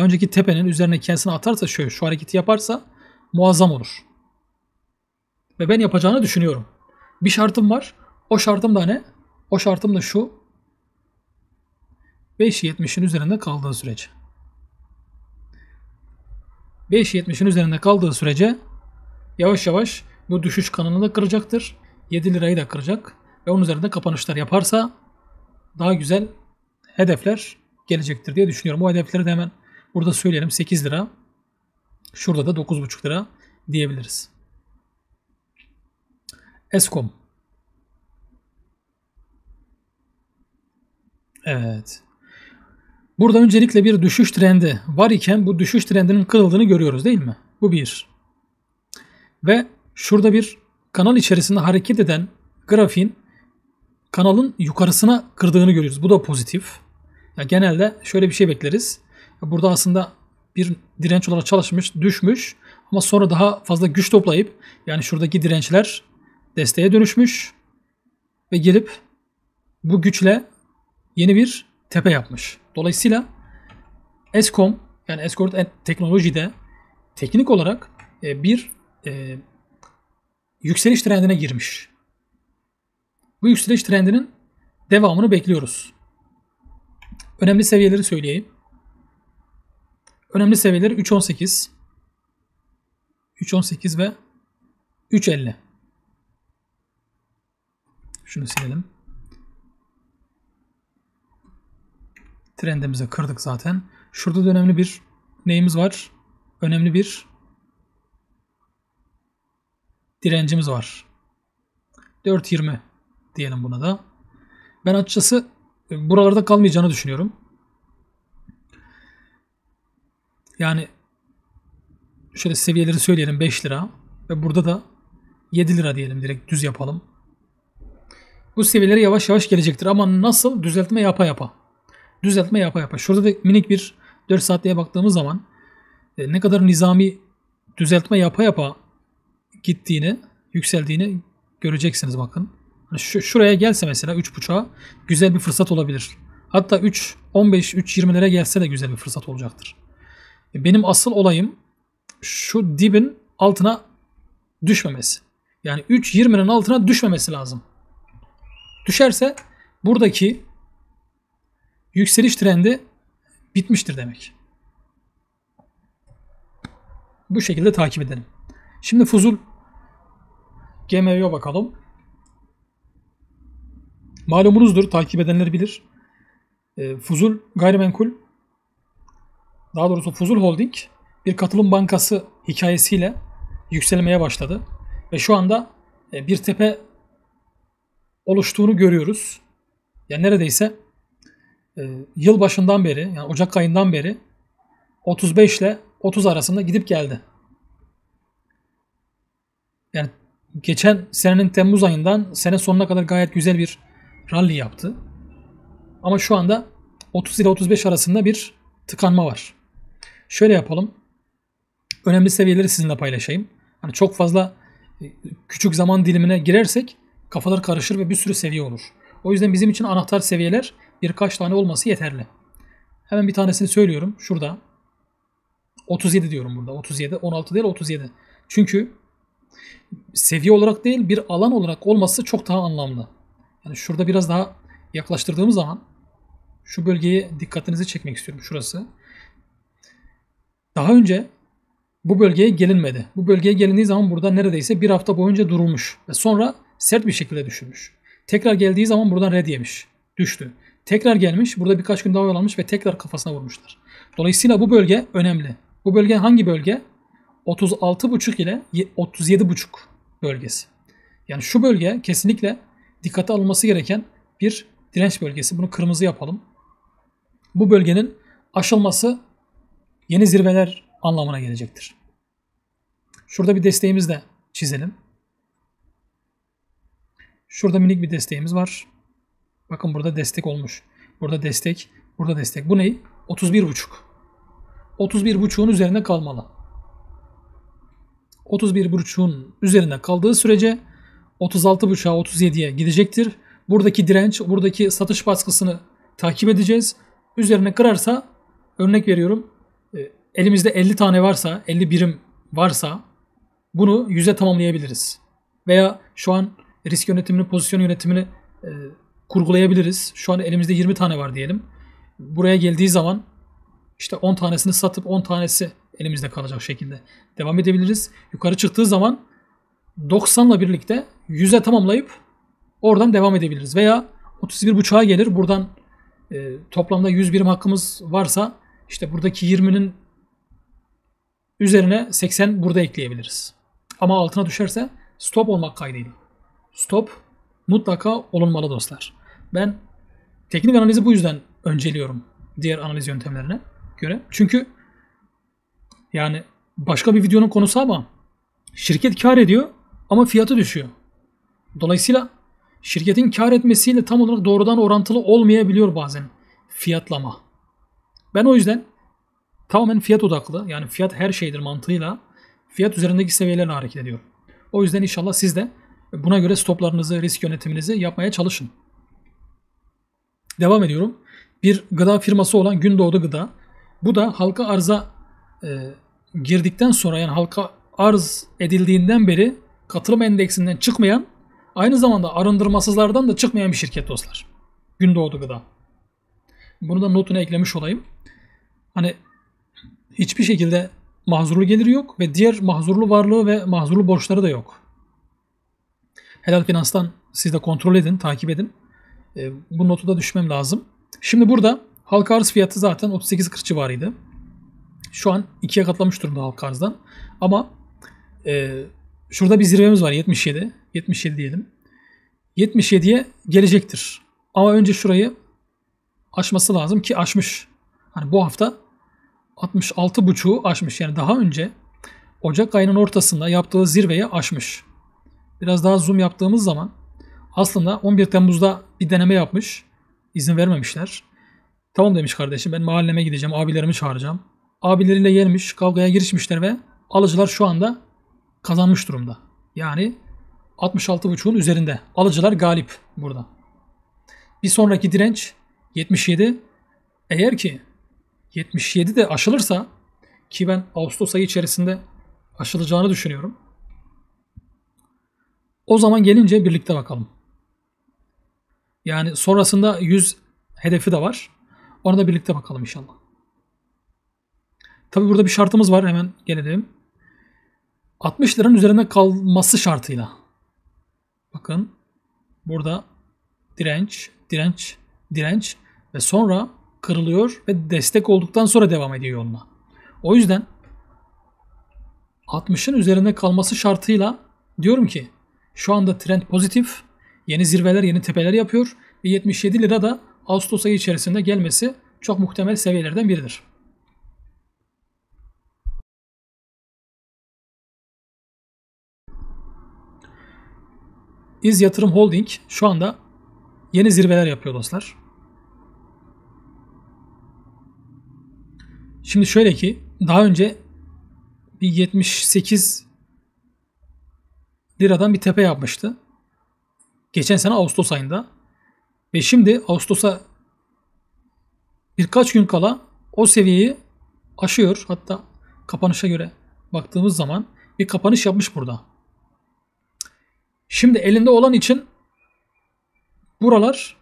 önceki tepenin üzerine kendisini atarsa, şöyle şu hareketi yaparsa muazzam olur. Ve ben yapacağını düşünüyorum. Bir şartım var. O şartım da ne? O şartım da şu. 5.70'in üzerinde kaldığı sürece. 5.70'in üzerinde kaldığı sürece yavaş yavaş bu düşüş kanalını da kıracaktır. 7 lirayı da kıracak. Ve onun üzerinde kapanışlar yaparsa daha güzel hedefler gelecektir diye düşünüyorum. O hedefleri de hemen burada söyleyelim. 8 lira. Şurada da 9,5 lira diyebiliriz. Eskom. Evet. Burada öncelikle bir düşüş trendi var iken bu düşüş trendinin kırıldığını görüyoruz değil mi? Bu bir. Ve şurada bir kanal içerisinde hareket eden grafiğin kanalın yukarısına kırdığını görüyoruz. Bu da pozitif. Ya genelde şöyle bir şey bekleriz. Burada aslında bir direnç olarak çalışmış, düşmüş ama sonra daha fazla güç toplayıp, yani şuradaki dirençler desteğe dönüşmüş ve gelip bu güçle yeni bir tepe yapmış. Dolayısıyla Eskom, yani Escort Teknoloji'de teknik olarak bir yükseliş trendine girmiş. Bu yükseliş trendinin devamını bekliyoruz. Önemli seviyeleri söyleyeyim. Önemli seviyeleri 3.18, 3.18 ve 3.50. Şunu silelim. Trendimizi kırdık zaten. Şurada da önemli bir neyimiz var? Önemli bir direncimiz var. 4.20 diyelim buna da. Ben açıkçası buralarda kalmayacağını düşünüyorum. Yani şöyle seviyeleri söyleyelim, 5 lira ve burada da 7 lira diyelim, direkt düz yapalım. Bu seviyeleri yavaş yavaş gelecektir ama nasıl? Düzeltme yapa yapa. Düzeltme yapa yapa. Şurada da minik bir 4 saatliğe baktığımız zaman ne kadar nizami düzeltme yapa yapa gittiğini, yükseldiğini göreceksiniz bakın. Şuraya gelse mesela 3.5'a güzel bir fırsat olabilir. Hatta 3.15, 3.20'lere gelse de güzel bir fırsat olacaktır. Benim asıl olayım şu dibin altına düşmemesi. Yani 3.20'nin altına düşmemesi lazım. Düşerse buradaki yükseliş trendi bitmiştir demek. Bu şekilde takip edelim. Şimdi Fuzul GMV'ye bakalım. Malumunuzdur, takip edenler bilir. Fuzul Gayrimenkul, daha doğrusu Fuzul Holding bir katılım bankası hikayesiyle yükselmeye başladı. Ve şu anda bir tepe oluştuğunu görüyoruz. Yani neredeyse yıl başından beri, yani Ocak ayından beri 35 ile 30 arasında gidip geldi. Yani geçen senenin Temmuz ayından sene sonuna kadar gayet güzel bir rally yaptı. Ama şu anda 30 ile 35 arasında bir tıkanma var. Şöyle yapalım. Önemli seviyeleri sizinle paylaşayım. Hani çok fazla küçük zaman dilimine girersek kafalar karışır ve bir sürü seviye olur. O yüzden bizim için anahtar seviyeler birkaç tane olması yeterli. Hemen bir tanesini söylüyorum. Şurada 37 diyorum burada. 37, 16 değil 37. Çünkü seviye olarak değil bir alan olarak olması çok daha anlamlı. Yani şurada biraz daha yaklaştırdığımız zaman şu bölgeye dikkatinizi çekmek istiyorum. Şurası. Daha önce bu bölgeye gelinmedi. Bu bölgeye gelindiği zaman burada neredeyse bir hafta boyunca durulmuş. Ve sonra sert bir şekilde düşürmüş. Tekrar geldiği zaman buradan red yemiş. Düştü. Tekrar gelmiş. Burada birkaç gün daha oyalanmış ve tekrar kafasına vurmuşlar. Dolayısıyla bu bölge önemli. Bu bölge hangi bölge? 36,5 ile 37,5 bölgesi. Yani şu bölge kesinlikle dikkate alınması gereken bir direnç bölgesi. Bunu kırmızı yapalım. Bu bölgenin aşılması yeni zirveler anlamına gelecektir. Şurada bir desteğimizi de çizelim. Şurada minik bir desteğimiz var. Bakın burada destek olmuş. Burada destek, burada destek. Bu ne? 31,5. 31,5'un üzerinde kalmalı. 31,5'un üzerinde kaldığı sürece 36,5'a 37'ye gidecektir. Buradaki direnç, buradaki satış baskısını takip edeceğiz. Üzerine kırarsa, örnek veriyorum, elimizde 50 tane varsa, 50 birim varsa bunu 100'e tamamlayabiliriz. Veya şu an risk yönetimini, pozisyon yönetimini kurgulayabiliriz. Şu an elimizde 20 tane var diyelim. Buraya geldiği zaman işte 10 tanesini satıp 10 tanesi elimizde kalacak şekilde devam edebiliriz. Yukarı çıktığı zaman 90'la birlikte 100'e tamamlayıp oradan devam edebiliriz. Veya 31,5'a gelir. Buradan toplamda 100 birim hakkımız varsa işte buradaki 20'nin üzerine 80 burada ekleyebiliriz. Ama altına düşerse stop olmak kaydıyla. Stop mutlaka olunmalı dostlar. Ben teknik analizi bu yüzden önceliyorum diğer analiz yöntemlerine göre. Çünkü yani başka bir videonun konusu ama şirket kar ediyor ama fiyatı düşüyor. Dolayısıyla şirketin kar etmesiyle tam olarak doğrudan orantılı olmayabiliyor bazen fiyatlama. Ben o yüzden tamamen fiyat odaklı, yani fiyat her şeydir mantığıyla fiyat üzerindeki seviyelerle hareket ediyorum. O yüzden inşallah siz de buna göre stoplarınızı, risk yönetiminizi yapmaya çalışın. Devam ediyorum. Bir gıda firması olan Gündoğdu Gıda. Bu da halka arza girdikten sonra, yani halka arz edildiğinden beri katılım endeksinden çıkmayan, aynı zamanda arındırmasızlardan da çıkmayan bir şirket dostlar. Gündoğdu Gıda. Bunu da notuna eklemiş olayım. Hani hiçbir şekilde mahzurlu geliri yok ve diğer mahzurlu varlığı ve mahzurlu borçları da yok. Helal Finans'tan siz de kontrol edin, takip edin. Bu notu da düşmem lazım. Şimdi burada halka arz fiyatı zaten 38.40 civarıydı. Şu an 2'ye katlamış durumda halka arzdan. Ama şurada bir zirvemiz var 77. 77 diyelim. 77'ye gelecektir. Ama önce şurayı aşması lazım ki aşmış. Hani bu hafta 66.5'u aşmış. Yani daha önce Ocak ayının ortasında yaptığı zirveyi aşmış. Biraz daha zoom yaptığımız zaman aslında 11 Temmuz'da bir deneme yapmış. İzin vermemişler. Tamam demiş kardeşim, ben mahalleme gideceğim, abilerimi çağıracağım. Abileriyle gelmiş, kavgaya girişmişler ve alıcılar şu anda kazanmış durumda. Yani 66.5'un üzerinde. Alıcılar galip burada. Bir sonraki direnç 77. Eğer ki 77 de aşılırsa, ki ben Ağustos ayı içerisinde aşılacağını düşünüyorum. O zaman gelince birlikte bakalım. Yani sonrasında 100 hedefi de var. Ona da birlikte bakalım inşallah. Tabi burada bir şartımız var, hemen gelelim. 60 liranın üzerinde kalması şartıyla. Bakın burada direnç, direnç, direnç ve sonra kırılıyor ve destek olduktan sonra devam ediyor yoluna. O yüzden 60'ın üzerinde kalması şartıyla diyorum ki şu anda trend pozitif. Yeni zirveler, yeni tepeler yapıyor ve 77 lira da Ağustos ayı içerisinde gelmesi çok muhtemel seviyelerden biridir. İz Yatırım Holding şu anda yeni zirveler yapıyor dostlar. Şimdi şöyle ki daha önce bir 78 liradan bir tepe yapmıştı. Geçen sene Ağustos ayında. Ve şimdi Ağustos'a birkaç gün kala o seviyeyi aşıyor. Hatta kapanışa göre baktığımız zaman bir kapanış yapmış burada. Şimdi elinde olan için buralar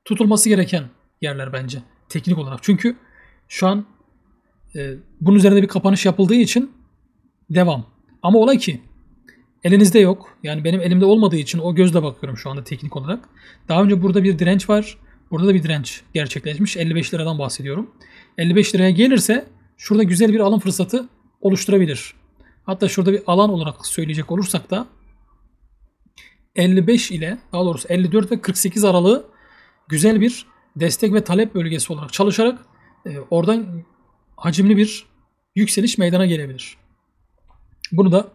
tutulması gereken yerler bence teknik olarak. Çünkü şu an bunun üzerinde bir kapanış yapıldığı için devam. Ama olay ki elinizde yok. Yani benim elimde olmadığı için o gözle bakıyorum şu anda teknik olarak. Daha önce burada bir direnç var. Burada da bir direnç gerçekleşmiş. 55 liradan bahsediyorum. 55 liraya gelirse şurada güzel bir alım fırsatı oluşturabilir. Hatta şurada bir alan olarak söyleyecek olursak da 55 ile daha doğrusu 54 ve 48 aralığı güzel bir destek ve talep bölgesi olarak çalışarak oradan hacimli bir yükseliş meydana gelebilir. Bunu da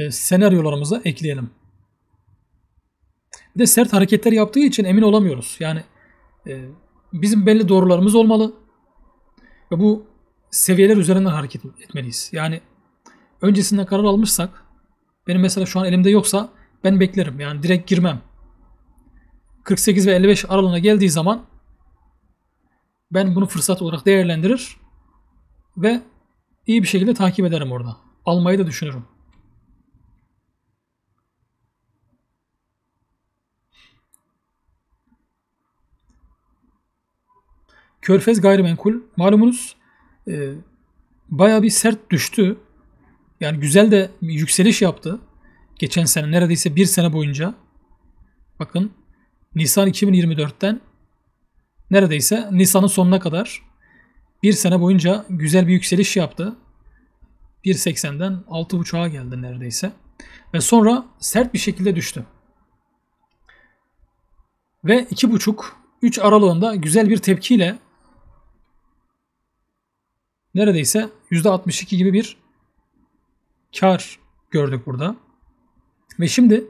senaryolarımıza ekleyelim. Bir de sert hareketler yaptığı için emin olamıyoruz. Yani bizim belli doğrularımız olmalı ve bu seviyeler üzerinden hareket etmeliyiz. Yani öncesinden karar almışsak, benim mesela şu an elimde yoksa ben beklerim. Yani direkt girmem. 48 ve 55 aralığına geldiği zaman ben bunu fırsat olarak değerlendirir ve iyi bir şekilde takip ederim orada. Almayı da düşünürüm. Körfez Gayrimenkul malumunuz bayağı bir sert düştü. Yani güzel de bir yükseliş yaptı. Geçen sene neredeyse bir sene boyunca. Bakın Nisan 2024'ten neredeyse Nisan'ın sonuna kadar bir sene boyunca güzel bir yükseliş yaptı. 1.80'den 6.5'a geldi neredeyse. Ve sonra sert bir şekilde düştü. Ve 2.5-3 aralığında güzel bir tepkiyle neredeyse %62 gibi bir kar gördük burada. Ve şimdi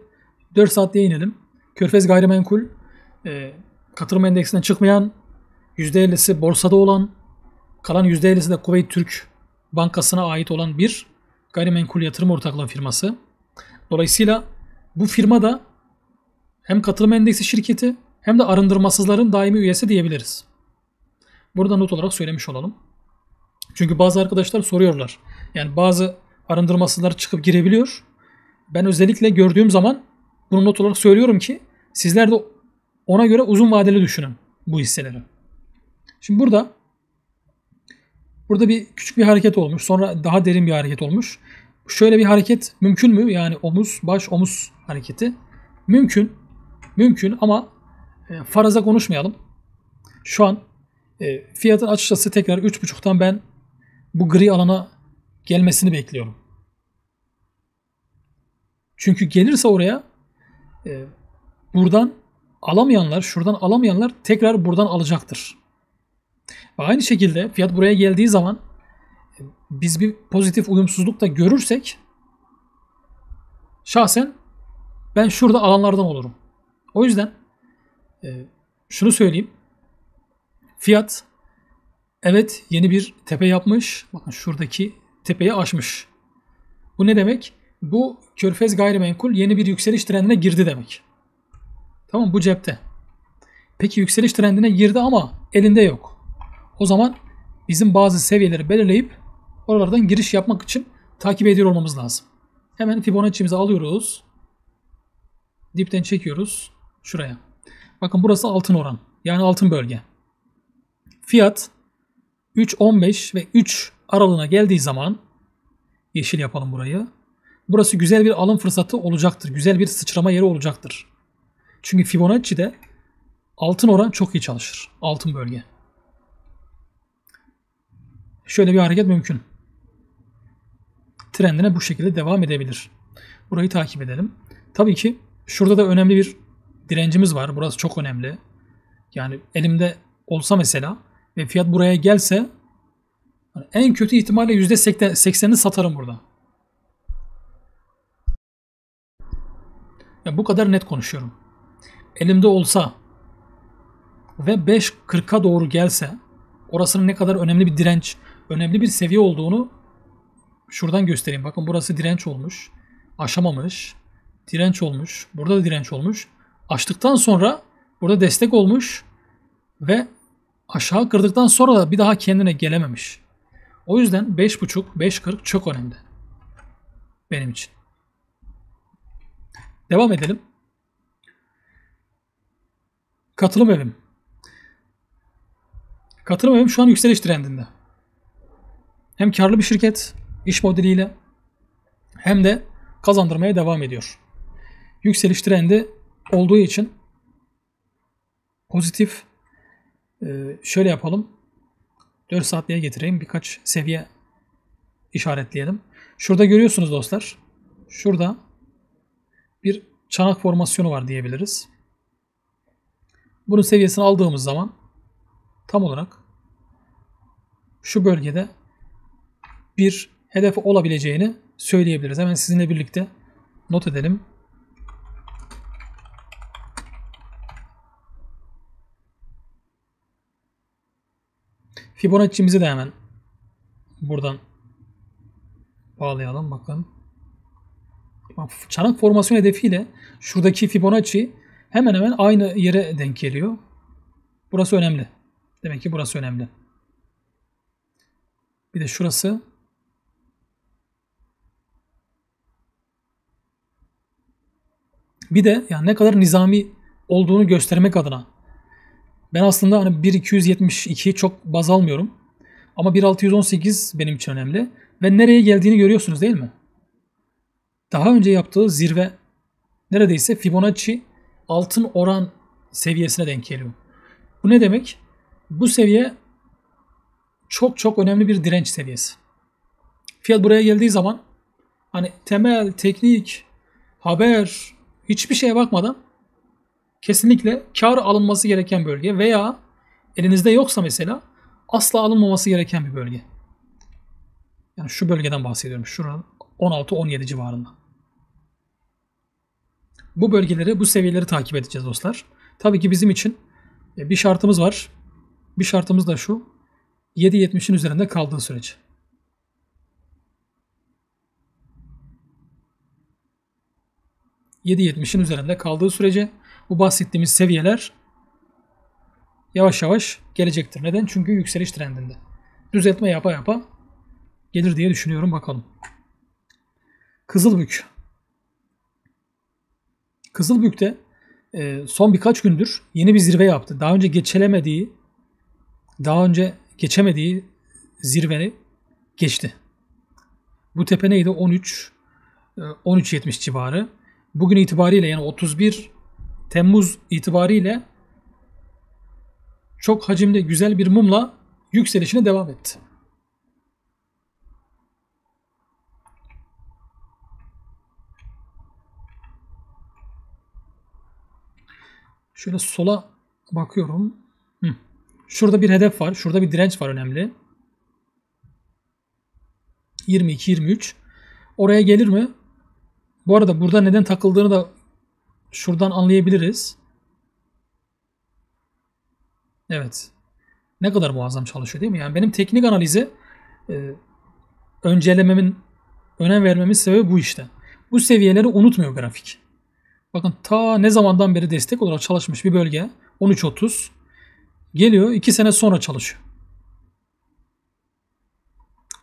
4 saatliğe inelim. Körfez Gayrimenkul katılım endeksinden çıkmayan, %50'si borsada olan, kalan %50'si de Kuveyt Türk Bankası'na ait olan bir gayrimenkul yatırım ortaklığı firması. Dolayısıyla bu firma da hem katılım endeksi şirketi hem de arındırmasızların daimi üyesi diyebiliriz. Burada not olarak söylemiş olalım. Çünkü bazı arkadaşlar soruyorlar. Yani bazı arındırmasızlar çıkıp girebiliyor. Ben özellikle gördüğüm zaman bunu not olarak söylüyorum ki sizler de ona göre uzun vadeli düşünün bu hisseleri. Şimdi burada Burada bir küçük bir hareket olmuş. Sonra daha derin bir hareket olmuş. Şöyle bir hareket mümkün mü? Yani omuz, baş, omuz hareketi. Mümkün. Mümkün ama faraza konuşmayalım. Şu an fiyatın açıkçası tekrar 3.5'tan ben bu gri alana gelmesini bekliyorum. Çünkü gelirse oraya buradan alamayanlar, şuradan alamayanlar tekrar buradan alacaktır. Ve aynı şekilde fiyat buraya geldiği zaman biz bir pozitif uyumsuzluk da görürsek şahsen ben şurada alanlardan olurum. O yüzden şunu söyleyeyim. Fiyat evet yeni bir tepe yapmış. Bakın şuradaki tepeyi aşmış. Bu ne demek? Bu Körfez Gayrimenkul yeni bir yükseliş trendine girdi demek. Tamam, bu cepte. Peki yükseliş trendine girdi ama elinde yok. O zaman bizim bazı seviyeleri belirleyip oralardan giriş yapmak için takip ediyor olmamız lazım. Hemen Fibonacci'mizi alıyoruz. Dipten çekiyoruz şuraya. Bakın burası altın oran. Yani altın bölge. Fiyat 3.15 ve 3 aralığına geldiği zaman yeşil yapalım burayı. Burası güzel bir alım fırsatı olacaktır. Güzel bir sıçrama yeri olacaktır. Çünkü Fibonacci'de altın oran çok iyi çalışır. Altın bölge. Şöyle bir hareket mümkün. Trendine bu şekilde devam edebilir. Burayı takip edelim. Tabii ki şurada da önemli bir direncimiz var. Burası çok önemli. Yani elimde olsa mesela ve fiyat buraya gelse en kötü ihtimalle %80'ini satarım burada. Ya bu kadar net konuşuyorum. Elimde olsa ve 5.40'a doğru gelse orasının ne kadar önemli bir direnç, önemli bir seviye olduğunu şuradan göstereyim. Bakın burası direnç olmuş. Aşamamış. Direnç olmuş. Burada da direnç olmuş. Açtıktan sonra burada destek olmuş ve aşağı kırdıktan sonra da bir daha kendine gelememiş. O yüzden 5.5, 5.40 çok önemli. Benim için. Devam edelim. Katılım evim. Katılım evim şu an yükseliş trendinde. Hem karlı bir şirket iş modeliyle hem de kazandırmaya devam ediyor. Yükseliş trendi olduğu için pozitif. Şöyle yapalım. 4 saatliğe getireyim. Birkaç seviye işaretleyelim. Şurada görüyorsunuz dostlar. Şurada bir çanak formasyonu var diyebiliriz. Bunun seviyesini aldığımız zaman tam olarak şu bölgede bir hedef olabileceğini söyleyebiliriz. Hemen sizinle birlikte not edelim. Fibonacci'mizi de hemen buradan bağlayalım. Bakın. Çanak formasyon hedefiyle şuradaki Fibonacci hemen hemen aynı yere denk geliyor. Burası önemli. Demek ki burası önemli. Bir de şurası. Bir de yani ne kadar nizami olduğunu göstermek adına. Ben aslında hani 1.272 çok baz almıyorum. Ama 1.618 benim için önemli. Ve nereye geldiğini görüyorsunuz değil mi? Daha önce yaptığı zirve neredeyse Fibonacci altın oran seviyesine denk geliyor. Bu ne demek? Bu seviye çok çok önemli bir direnç seviyesi. Fiyat buraya geldiği zaman hani temel, teknik, haber hiçbir şeye bakmadan kesinlikle kar alınması gereken bölge veya elinizde yoksa mesela asla alınmaması gereken bir bölge. Yani şu bölgeden bahsediyorum. Şuranın 16-17 civarında. Bu bölgeleri, bu seviyeleri takip edeceğiz dostlar. Tabii ki bizim için bir şartımız var. Bir şartımız da şu. 7.70'in üzerinde kaldığı sürece. %70'in üzerinde kaldığı sürece bu bahsettiğimiz seviyeler yavaş yavaş gelecektir. Neden? Çünkü yükseliş trendinde. Düzeltme yapa yapa gelir diye düşünüyorum. Bakalım. Kızılbük. Kızılbük'te son birkaç gündür yeni bir zirve yaptı. Daha önce geçemediği zirveni geçti. Bu tepe neydi? 13.70 civarı. Bugün itibariyle yani 31 Temmuz itibariyle çok hacimli güzel bir mumla yükselişine devam etti. Şöyle sola bakıyorum. Şurada bir hedef var. Şurada bir direnç var önemli. 22-23. Oraya gelir mi? Bu arada burada neden takıldığını da şuradan anlayabiliriz. Evet. Ne kadar muazzam çalışıyor değil mi? Yani benim teknik analize öncelememin, önem vermemin sebebi bu işte. Bu seviyeleri unutmuyor grafik. Bakın ta ne zamandan beri destek olarak çalışmış bir bölge 13.30 geliyor 2 sene sonra çalışıyor.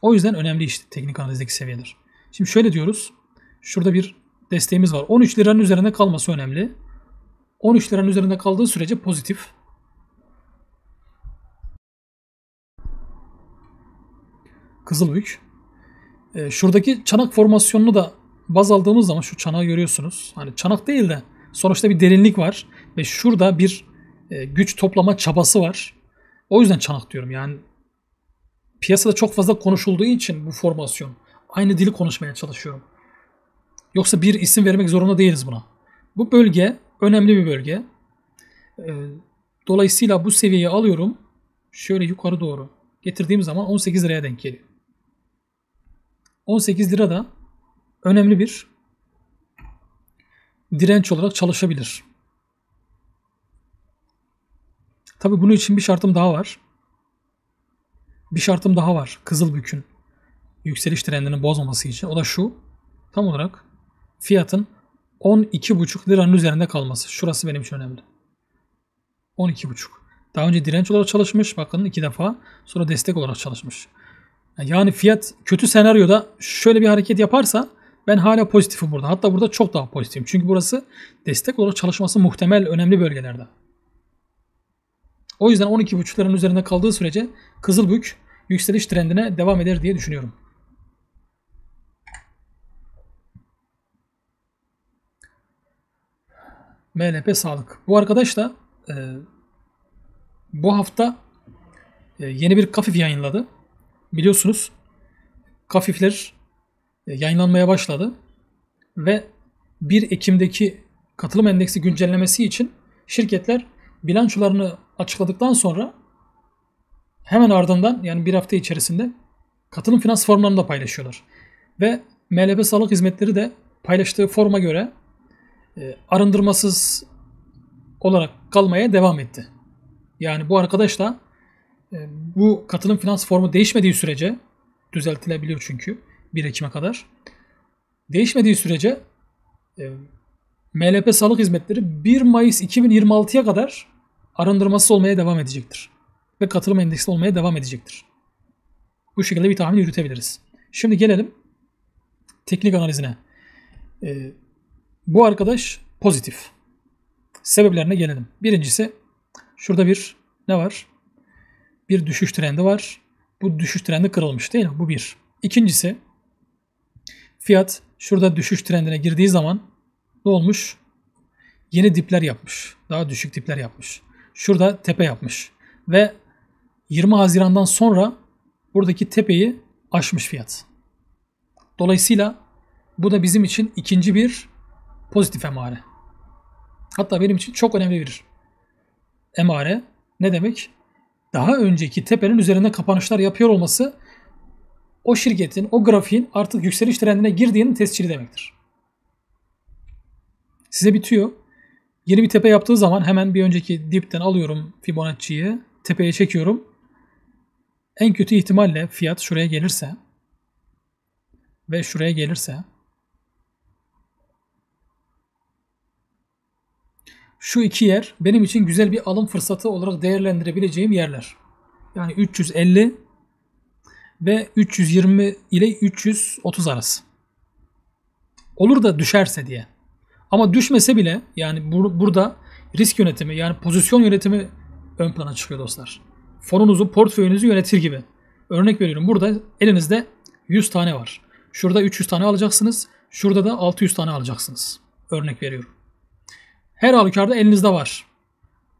O yüzden önemli işte teknik analizdeki seviyeler. Şimdi şöyle diyoruz. Şurada bir desteğimiz var. 13 liranın üzerinde kalması önemli. 13 liranın üzerinde kaldığı sürece pozitif. Kızılbük. Şuradaki çanak formasyonunu da baz aldığımız zaman şu çanağı görüyorsunuz. Hani çanak değil de sonuçta bir derinlik var. Ve şurada bir güç toplama çabası var. O yüzden çanak diyorum. Yani piyasada çok fazla konuşulduğu için bu formasyon. Aynı dili konuşmaya çalışıyorum. Yoksa bir isim vermek zorunda değiliz buna. Bu bölge önemli bir bölge. Dolayısıyla bu seviyeyi alıyorum. Şöyle yukarı doğru getirdiğim zaman 18 liraya denk geliyor. 18 lira da önemli bir direnç olarak çalışabilir. Tabii bunun için bir şartım daha var. Bir şartım daha var. Kızılbük'ün yükseliş trendini bozmaması için. O da şu. Tam olarak fiyatın 12,5 liranın üzerinde kalması. Şurası benim için önemli. 12,5. Daha önce direnç olarak çalışmış. Bakın 2 defa. Sonra destek olarak çalışmış. Yani fiyat kötü senaryoda şöyle bir hareket yaparsa ben hala pozitifim burada. Hatta burada çok daha pozitifim. Çünkü burası destek olarak çalışması muhtemel önemli bölgelerde. O yüzden 12,5 liranın üzerinde kaldığı sürece Kızılbük yükseliş trendine devam eder diye düşünüyorum. MLP Sağlık. Bu arkadaş da bu hafta yeni bir kafif yayınladı. Biliyorsunuz kafifler yayınlanmaya başladı ve 1 Ekim'deki katılım endeksi güncellemesi için şirketler bilançolarını açıkladıktan sonra hemen ardından yani bir hafta içerisinde katılım finans formlarını da paylaşıyorlar. Ve MLP Sağlık Hizmetleri de paylaştığı forma göre arındırmasız olarak kalmaya devam etti. Yani bu arkadaş da bu katılım finans formu değişmediği sürece düzeltilebiliyor çünkü 1 Ekim'e kadar. Değişmediği sürece MLP Sağlık Hizmetleri 1 Mayıs 2026'ya kadar arındırmasız olmaya devam edecektir. Ve katılım endeksli olmaya devam edecektir. Bu şekilde bir tahmin yürütebiliriz. Şimdi gelelim teknik analizine. Bu arkadaş pozitif. Sebeplerine gelelim. Birincisi şurada bir ne var? Bir düşüş trendi var. Bu düşüş trendi kırılmış değil mi? Bu bir. İkincisi fiyat şurada düşüş trendine girdiği zaman ne olmuş? Yeni dipler yapmış. Daha düşük dipler yapmış. Şurada tepe yapmış. Ve 20 Haziran'dan sonra buradaki tepeyi aşmış fiyat. Dolayısıyla bu da bizim için ikinci bir pozitif emare. Hatta benim için çok önemli bir emare. Ne demek? Daha önceki tepenin üzerinde kapanışlar yapıyor olması o şirketin, o grafiğin artık yükseliş trendine girdiğinin tescili demektir. Size bitiyor. Yeni bir tepe yaptığı zaman hemen bir önceki dipten alıyorum Fibonacci'yi, tepeye çekiyorum. En kötü ihtimalle fiyat şuraya gelirse ve şuraya gelirse şu iki yer benim için güzel bir alım fırsatı olarak değerlendirebileceğim yerler. Yani 350 ve 320 ile 330 arası. Olur da düşerse diye. Ama düşmese bile yani burada risk yönetimi yani pozisyon yönetimi ön plana çıkıyor dostlar. Fonunuzu, portföyünüzü yönetir gibi. Örnek veriyorum. Burada elinizde 100 tane var. Şurada 300 tane alacaksınız. Şurada da 600 tane alacaksınız. Örnek veriyorum. Her halükarda elinizde var.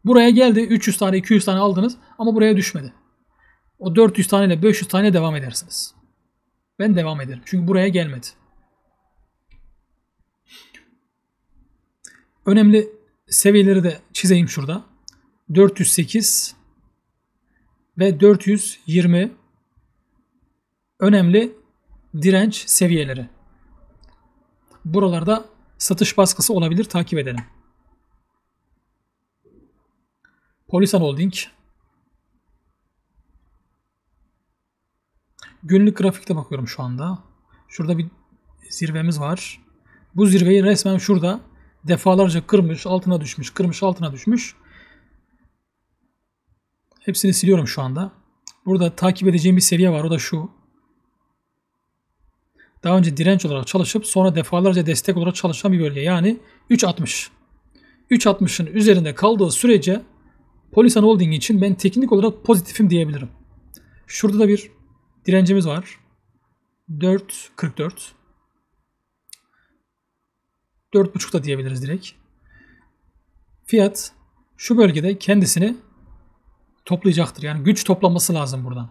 Buraya geldi 300 tane 200 tane aldınız ama buraya düşmedi. O 400 tane ile 500 tane devam edersiniz. Ben devam ederim. Çünkü buraya gelmedi. Önemli seviyeleri de çizeyim şurada. 408 ve 420 önemli direnç seviyeleri. Buralarda satış baskısı olabilir. Takip edelim. Polisan Holding. Günlük grafikte bakıyorum şu anda. Şurada bir zirvemiz var. Bu zirveyi resmen şurada defalarca kırmış, altına düşmüş, kırmış, altına düşmüş. Hepsini siliyorum şu anda. Burada takip edeceğim bir seviye var. O da şu. Daha önce direnç olarak çalışıp sonra defalarca destek olarak çalışan bir bölge. Yani 3.60. 3.60'ın üzerinde kaldığı sürece Polisan Holding için ben teknik olarak pozitifim diyebilirim. Şurada da bir direncimiz var. 4.44. 4.5 da diyebiliriz direkt. Fiyat şu bölgede kendisini toplayacaktır. Yani güç toplaması lazım buradan.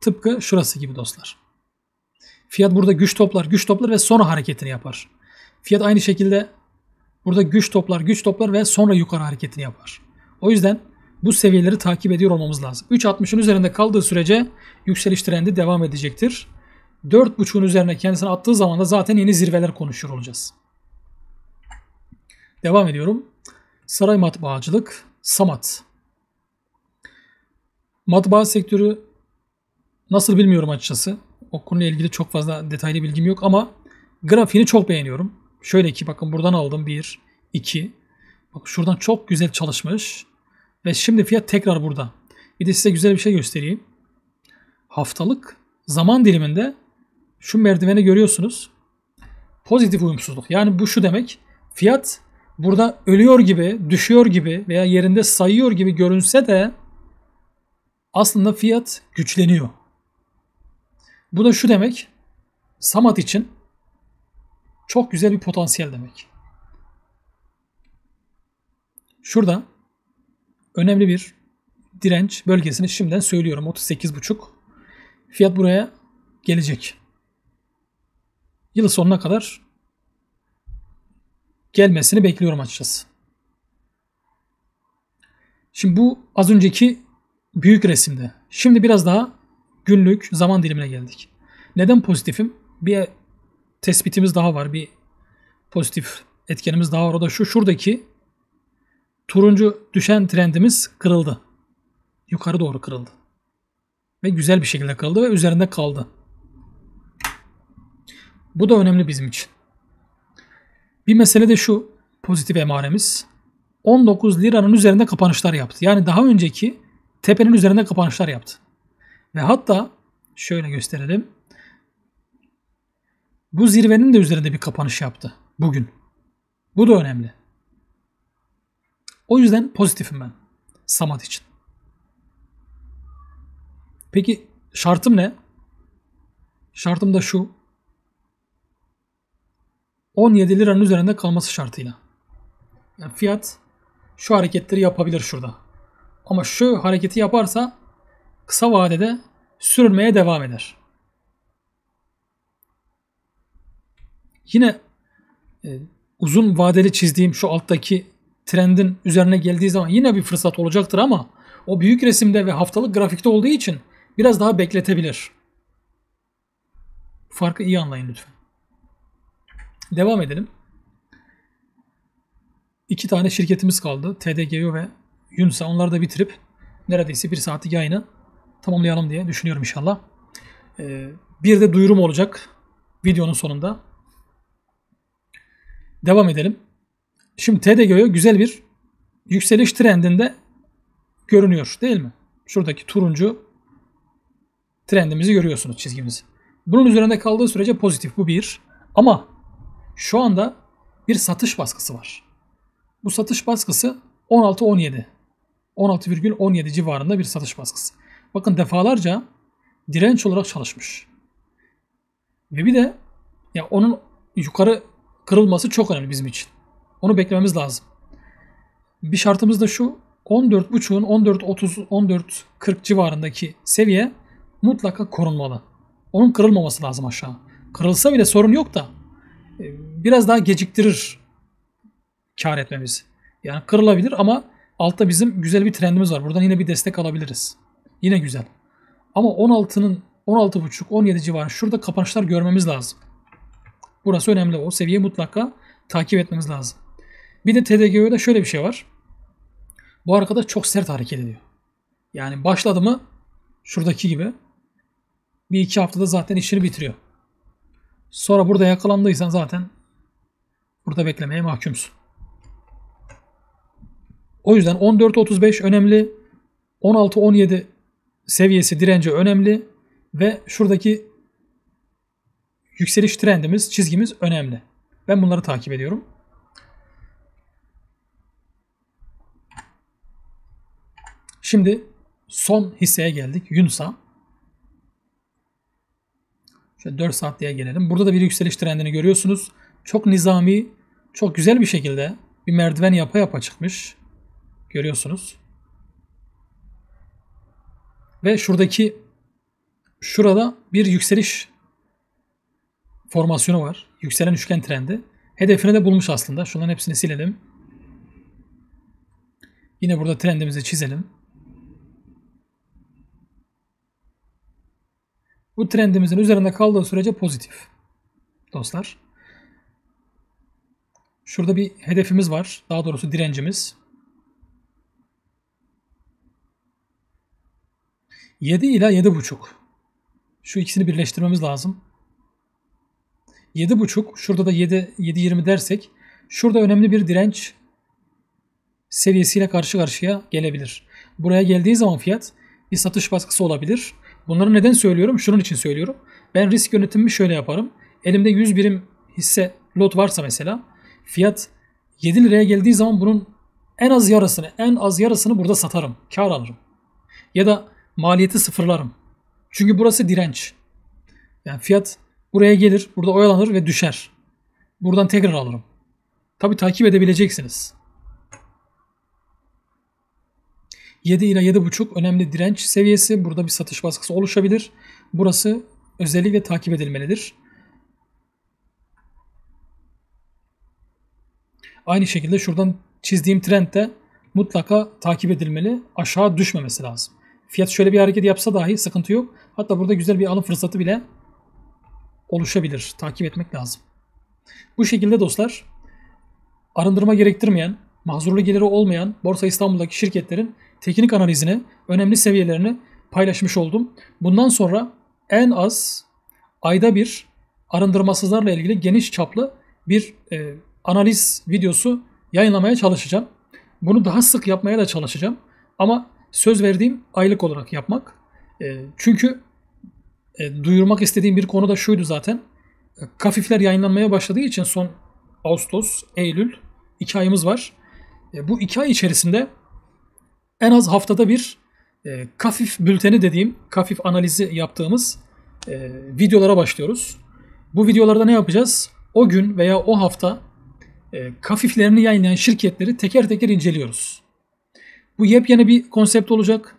Tıpkı şurası gibi dostlar. Fiyat burada güç toplar ve sonra hareketini yapar. Fiyat aynı şekilde burada güç toplar ve sonra yukarı hareketini yapar. O yüzden bu seviyeleri takip ediyor olmamız lazım. 3.60'ın üzerinde kaldığı sürece yükseliş trendi devam edecektir. 4.5'un üzerine kendisini attığı zaman da zaten yeni zirveler konuşuyor olacağız. Devam ediyorum. Saray Matbaacılık, Samat. Matbaa sektörü nasıl bilmiyorum açıkçası. O konuyla ilgili çok fazla detaylı bilgim yok ama grafiğini çok beğeniyorum. Şöyle ki bakın buradan aldım 1, 2. Bak şuradan çok güzel çalışmış. Ve şimdi fiyat tekrar burada. Bir de size güzel bir şey göstereyim. Haftalık zaman diliminde şu merdiveni görüyorsunuz. Pozitif uyumsuzluk. Yani bu şu demek. Fiyat burada ölüyor gibi, düşüyor gibi veya yerinde sayıyor gibi görünse de aslında fiyat güçleniyor. Bu da şu demek. Samat için çok güzel bir potansiyel demek. Şurada önemli bir direnç bölgesini şimdiden söylüyorum. 38,5. Fiyat buraya gelecek. Yıl sonuna kadar gelmesini bekliyorum açıkçası. Şimdi bu az önceki büyük resimde. Şimdi biraz daha günlük zaman dilimine geldik. Neden pozitifim? Bir tespitimiz daha var. Bir pozitif etkenimiz daha var. O da şu. Şuradaki turuncu düşen trendimiz kırıldı. Yukarı doğru kırıldı. Ve güzel bir şekilde kırıldı ve üzerinde kaldı. Bu da önemli bizim için. Bir mesele de şu. Pozitif emaremiz. 19 liranın üzerinde kapanışlar yaptı. Yani daha önceki tepenin üzerinde kapanışlar yaptı. Ve hatta şöyle gösterelim. Bu zirvenin de üzerinde bir kapanış yaptı bugün. Bu da önemli. O yüzden pozitifim ben Samat için. Peki şartım ne? Şartım da şu. 17 liranın üzerinde kalması şartıyla. Yani fiyat şu hareketleri yapabilir şurada. Ama şu hareketi yaparsa kısa vadede sürünmeye devam eder. Yine uzun vadeli çizdiğim şu alttaki trendin üzerine geldiği zaman yine bir fırsat olacaktır ama o büyük resimde ve haftalık grafikte olduğu için biraz daha bekletebilir. Farkı iyi anlayın lütfen. Devam edelim. 2 tane şirketimiz kaldı. TDGO ve Yunsa. Onları da bitirip neredeyse 1 saatlik yayını tamamlayalım diye düşünüyorum inşallah. Bir de duyurum olacak videonun sonunda. Devam edelim. Şimdi TDGO güzel bir yükseliş trendinde görünüyor değil mi? Şuradaki turuncu trendimizi görüyorsunuz, çizgimizi. Bunun üzerinde kaldığı sürece pozitif, bu bir. Ama şu anda bir satış baskısı var. Bu satış baskısı 16-17. 16,17 civarında bir satış baskısı. Bakın defalarca direnç olarak çalışmış. Ve bir de ya onun yukarı kırılması çok önemli bizim için. Onu beklememiz lazım. Bir şartımız da şu: 14.5'un 14.30 14.40 civarındaki seviye mutlaka korunmalı. Onun kırılmaması lazım aşağı. Kırılsa bile sorun yok da biraz daha geciktirir kar etmemizi. Yani kırılabilir ama altta bizim güzel bir trendimiz var. Buradan yine bir destek alabiliriz. Yine güzel. Ama 16'nın 16.5 17 civarı şurada kapanışlar görmemiz lazım. Burası önemli. O seviyeyi mutlaka takip etmemiz lazım. Bir de TDGO'da şöyle bir şey var. Bu arkadaş çok sert hareket ediyor. Yani başladı mı şuradaki gibi bir iki haftada zaten işini bitiriyor. Sonra burada yakalandıysan zaten burada beklemeye mahkumsun. O yüzden 14.35 önemli. 16-17 seviyesi direnci önemli. Ve şuradaki yükseliş trendimiz, çizgimiz önemli. Ben bunları takip ediyorum. Şimdi son hisseye geldik. Yunsa. Şöyle 4 saatliğe gelelim. Burada da bir yükseliş trendini görüyorsunuz. Çok nizami, çok güzel bir şekilde bir merdiven yapa yapa çıkmış. Görüyorsunuz. Ve şurada bir yükseliş formasyonu var. Yükselen üçgen trendi. Hedefini de bulmuş aslında. Şunların hepsini silelim. Yine burada trendimizi çizelim. Bu trendimizin üzerinde kaldığı sürece pozitif. Dostlar. Şurada bir hedefimiz var. Daha doğrusu direncimiz. 7 ila 7.5. Şu ikisini birleştirmemiz lazım. 7.5. Şurada da 7.20 dersek şurada önemli bir direnç seviyesiyle karşı karşıya gelebilir. Buraya geldiği zaman fiyat bir satış baskısı olabilir. Bunları neden söylüyorum? Şunun için söylüyorum. Ben risk yönetimimi şöyle yaparım. Elimde 100 birim hisse lot varsa mesela fiyat 7 liraya geldiği zaman bunun en az yarısını burada satarım. Kar alırım. Ya da maliyeti sıfırlarım. Çünkü burası direnç. Yani fiyat buraya gelir, burada oyalanır ve düşer. Buradan tekrar alırım. Tabii takip edebileceksiniz. 7 ile 7.5 önemli direnç seviyesi. Burada bir satış baskısı oluşabilir. Burası özellikle takip edilmelidir. Aynı şekilde şuradan çizdiğim trend de mutlaka takip edilmeli. Aşağı düşmemesi lazım. Fiyat şöyle bir hareket yapsa dahi sıkıntı yok. Hatta burada güzel bir alım fırsatı bile oluşabilir. Takip etmek lazım. Bu şekilde dostlar, arındırma gerektirmeyen, mahzurlu geliri olmayan Borsa İstanbul'daki şirketlerin teknik analizini, önemli seviyelerini paylaşmış oldum. Bundan sonra en az ayda bir arındırmasızlarla ilgili geniş çaplı bir analiz videosu yayınlamaya çalışacağım. Bunu daha sık yapmaya da çalışacağım. Ama söz verdiğim aylık olarak yapmak. Çünkü duyurmak istediğim bir konu da şuydu zaten. Kafifler yayınlanmaya başladığı için son Ağustos, Eylül 2 ayımız var. Bu 2 ay içerisinde en az haftada bir kafif bülteni dediğim, kafif analizi yaptığımız videolara başlıyoruz. Bu videolarda ne yapacağız? O gün veya o hafta kafiflerini yayınlayan şirketleri teker teker inceliyoruz. Bu yepyeni bir konsept olacak.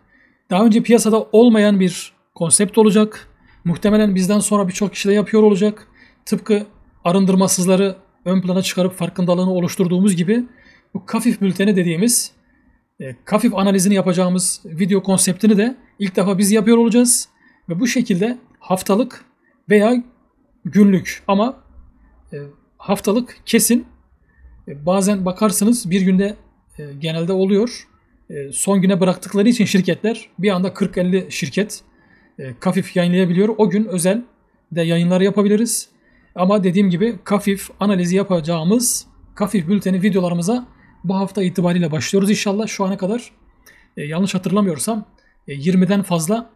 Daha önce piyasada olmayan bir konsept olacak. Muhtemelen bizden sonra birçok kişi de yapıyor olacak. Tıpkı arındırmasızları ön plana çıkarıp farkındalığını oluşturduğumuz gibi bu kafif bülteni dediğimiz kafif analizini yapacağımız video konseptini de ilk defa biz yapıyor olacağız. Ve bu şekilde haftalık veya günlük ama haftalık kesin, bazen bakarsınız bir günde genelde oluyor. Son güne bıraktıkları için şirketler bir anda 40-50 şirket kafif yayınlayabiliyor. O gün özel de yayınlar yapabiliriz. Ama dediğim gibi kafif analizi yapacağımız kafif bülteni videolarımıza bu hafta itibariyle başlıyoruz inşallah. Şu ana kadar yanlış hatırlamıyorsam 20'den fazla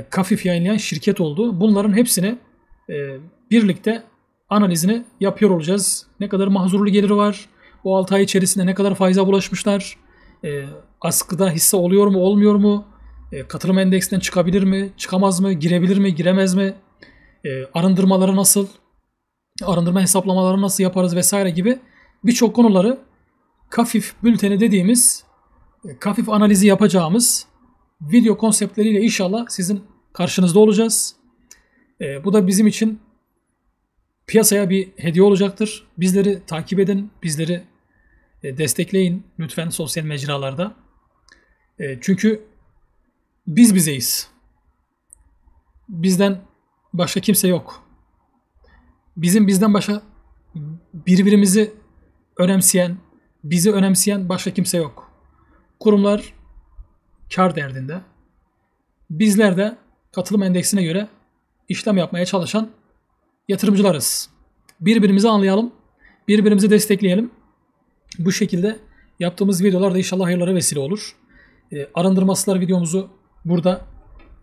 kafif yayınlayan şirket oldu. Bunların hepsini birlikte analizini yapıyor olacağız. Ne kadar mahzurlu geliri var? Bu 6 ay içerisinde ne kadar faize bulaşmışlar? Askıda hisse oluyor mu olmuyor mu? Katılım endeksinden çıkabilir mi, çıkamaz mı, girebilir mi, giremez mi? Arındırmaları nasıl? Arındırma hesaplamaları nasıl yaparız vesaire gibi birçok konuları Kafif bülteni dediğimiz Kafif analizi yapacağımız video konseptleriyle inşallah sizin karşınızda olacağız. Bu da bizim için piyasaya bir hediye olacaktır. Bizleri takip edin, bizleri destekleyin lütfen sosyal mecralarda. Çünkü biz bizeyiz. Bizden başka kimse yok. Bizden başka birbirimizi önemseyen, bizi önemseyen başka kimse yok. Kurumlar kar derdinde. Bizler de katılım endeksine göre işlem yapmaya çalışan yatırımcılarız. Birbirimizi anlayalım, birbirimizi destekleyelim. Bu şekilde yaptığımız videolar da inşallah hayırlara vesile olur. Arındırmasılar videomuzu burada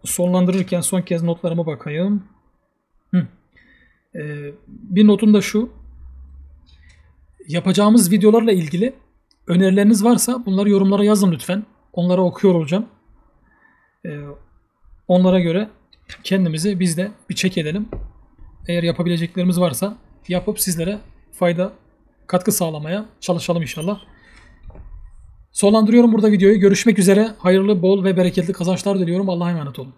sonlandırırken son kez notlarıma bakayım. Bir notum da şu. Yapacağımız videolarla ilgili önerileriniz varsa bunları yorumlara yazın lütfen. Onları okuyor olacağım. Onlara göre kendimizi biz de bir check edelim. Eğer yapabileceklerimiz varsa yapıp sizlere fayda, katkı sağlamaya çalışalım inşallah. Sonlandırıyorum burada videoyu. Görüşmek üzere. Hayırlı, bol ve bereketli kazançlar diliyorum. Allah'a emanet olun.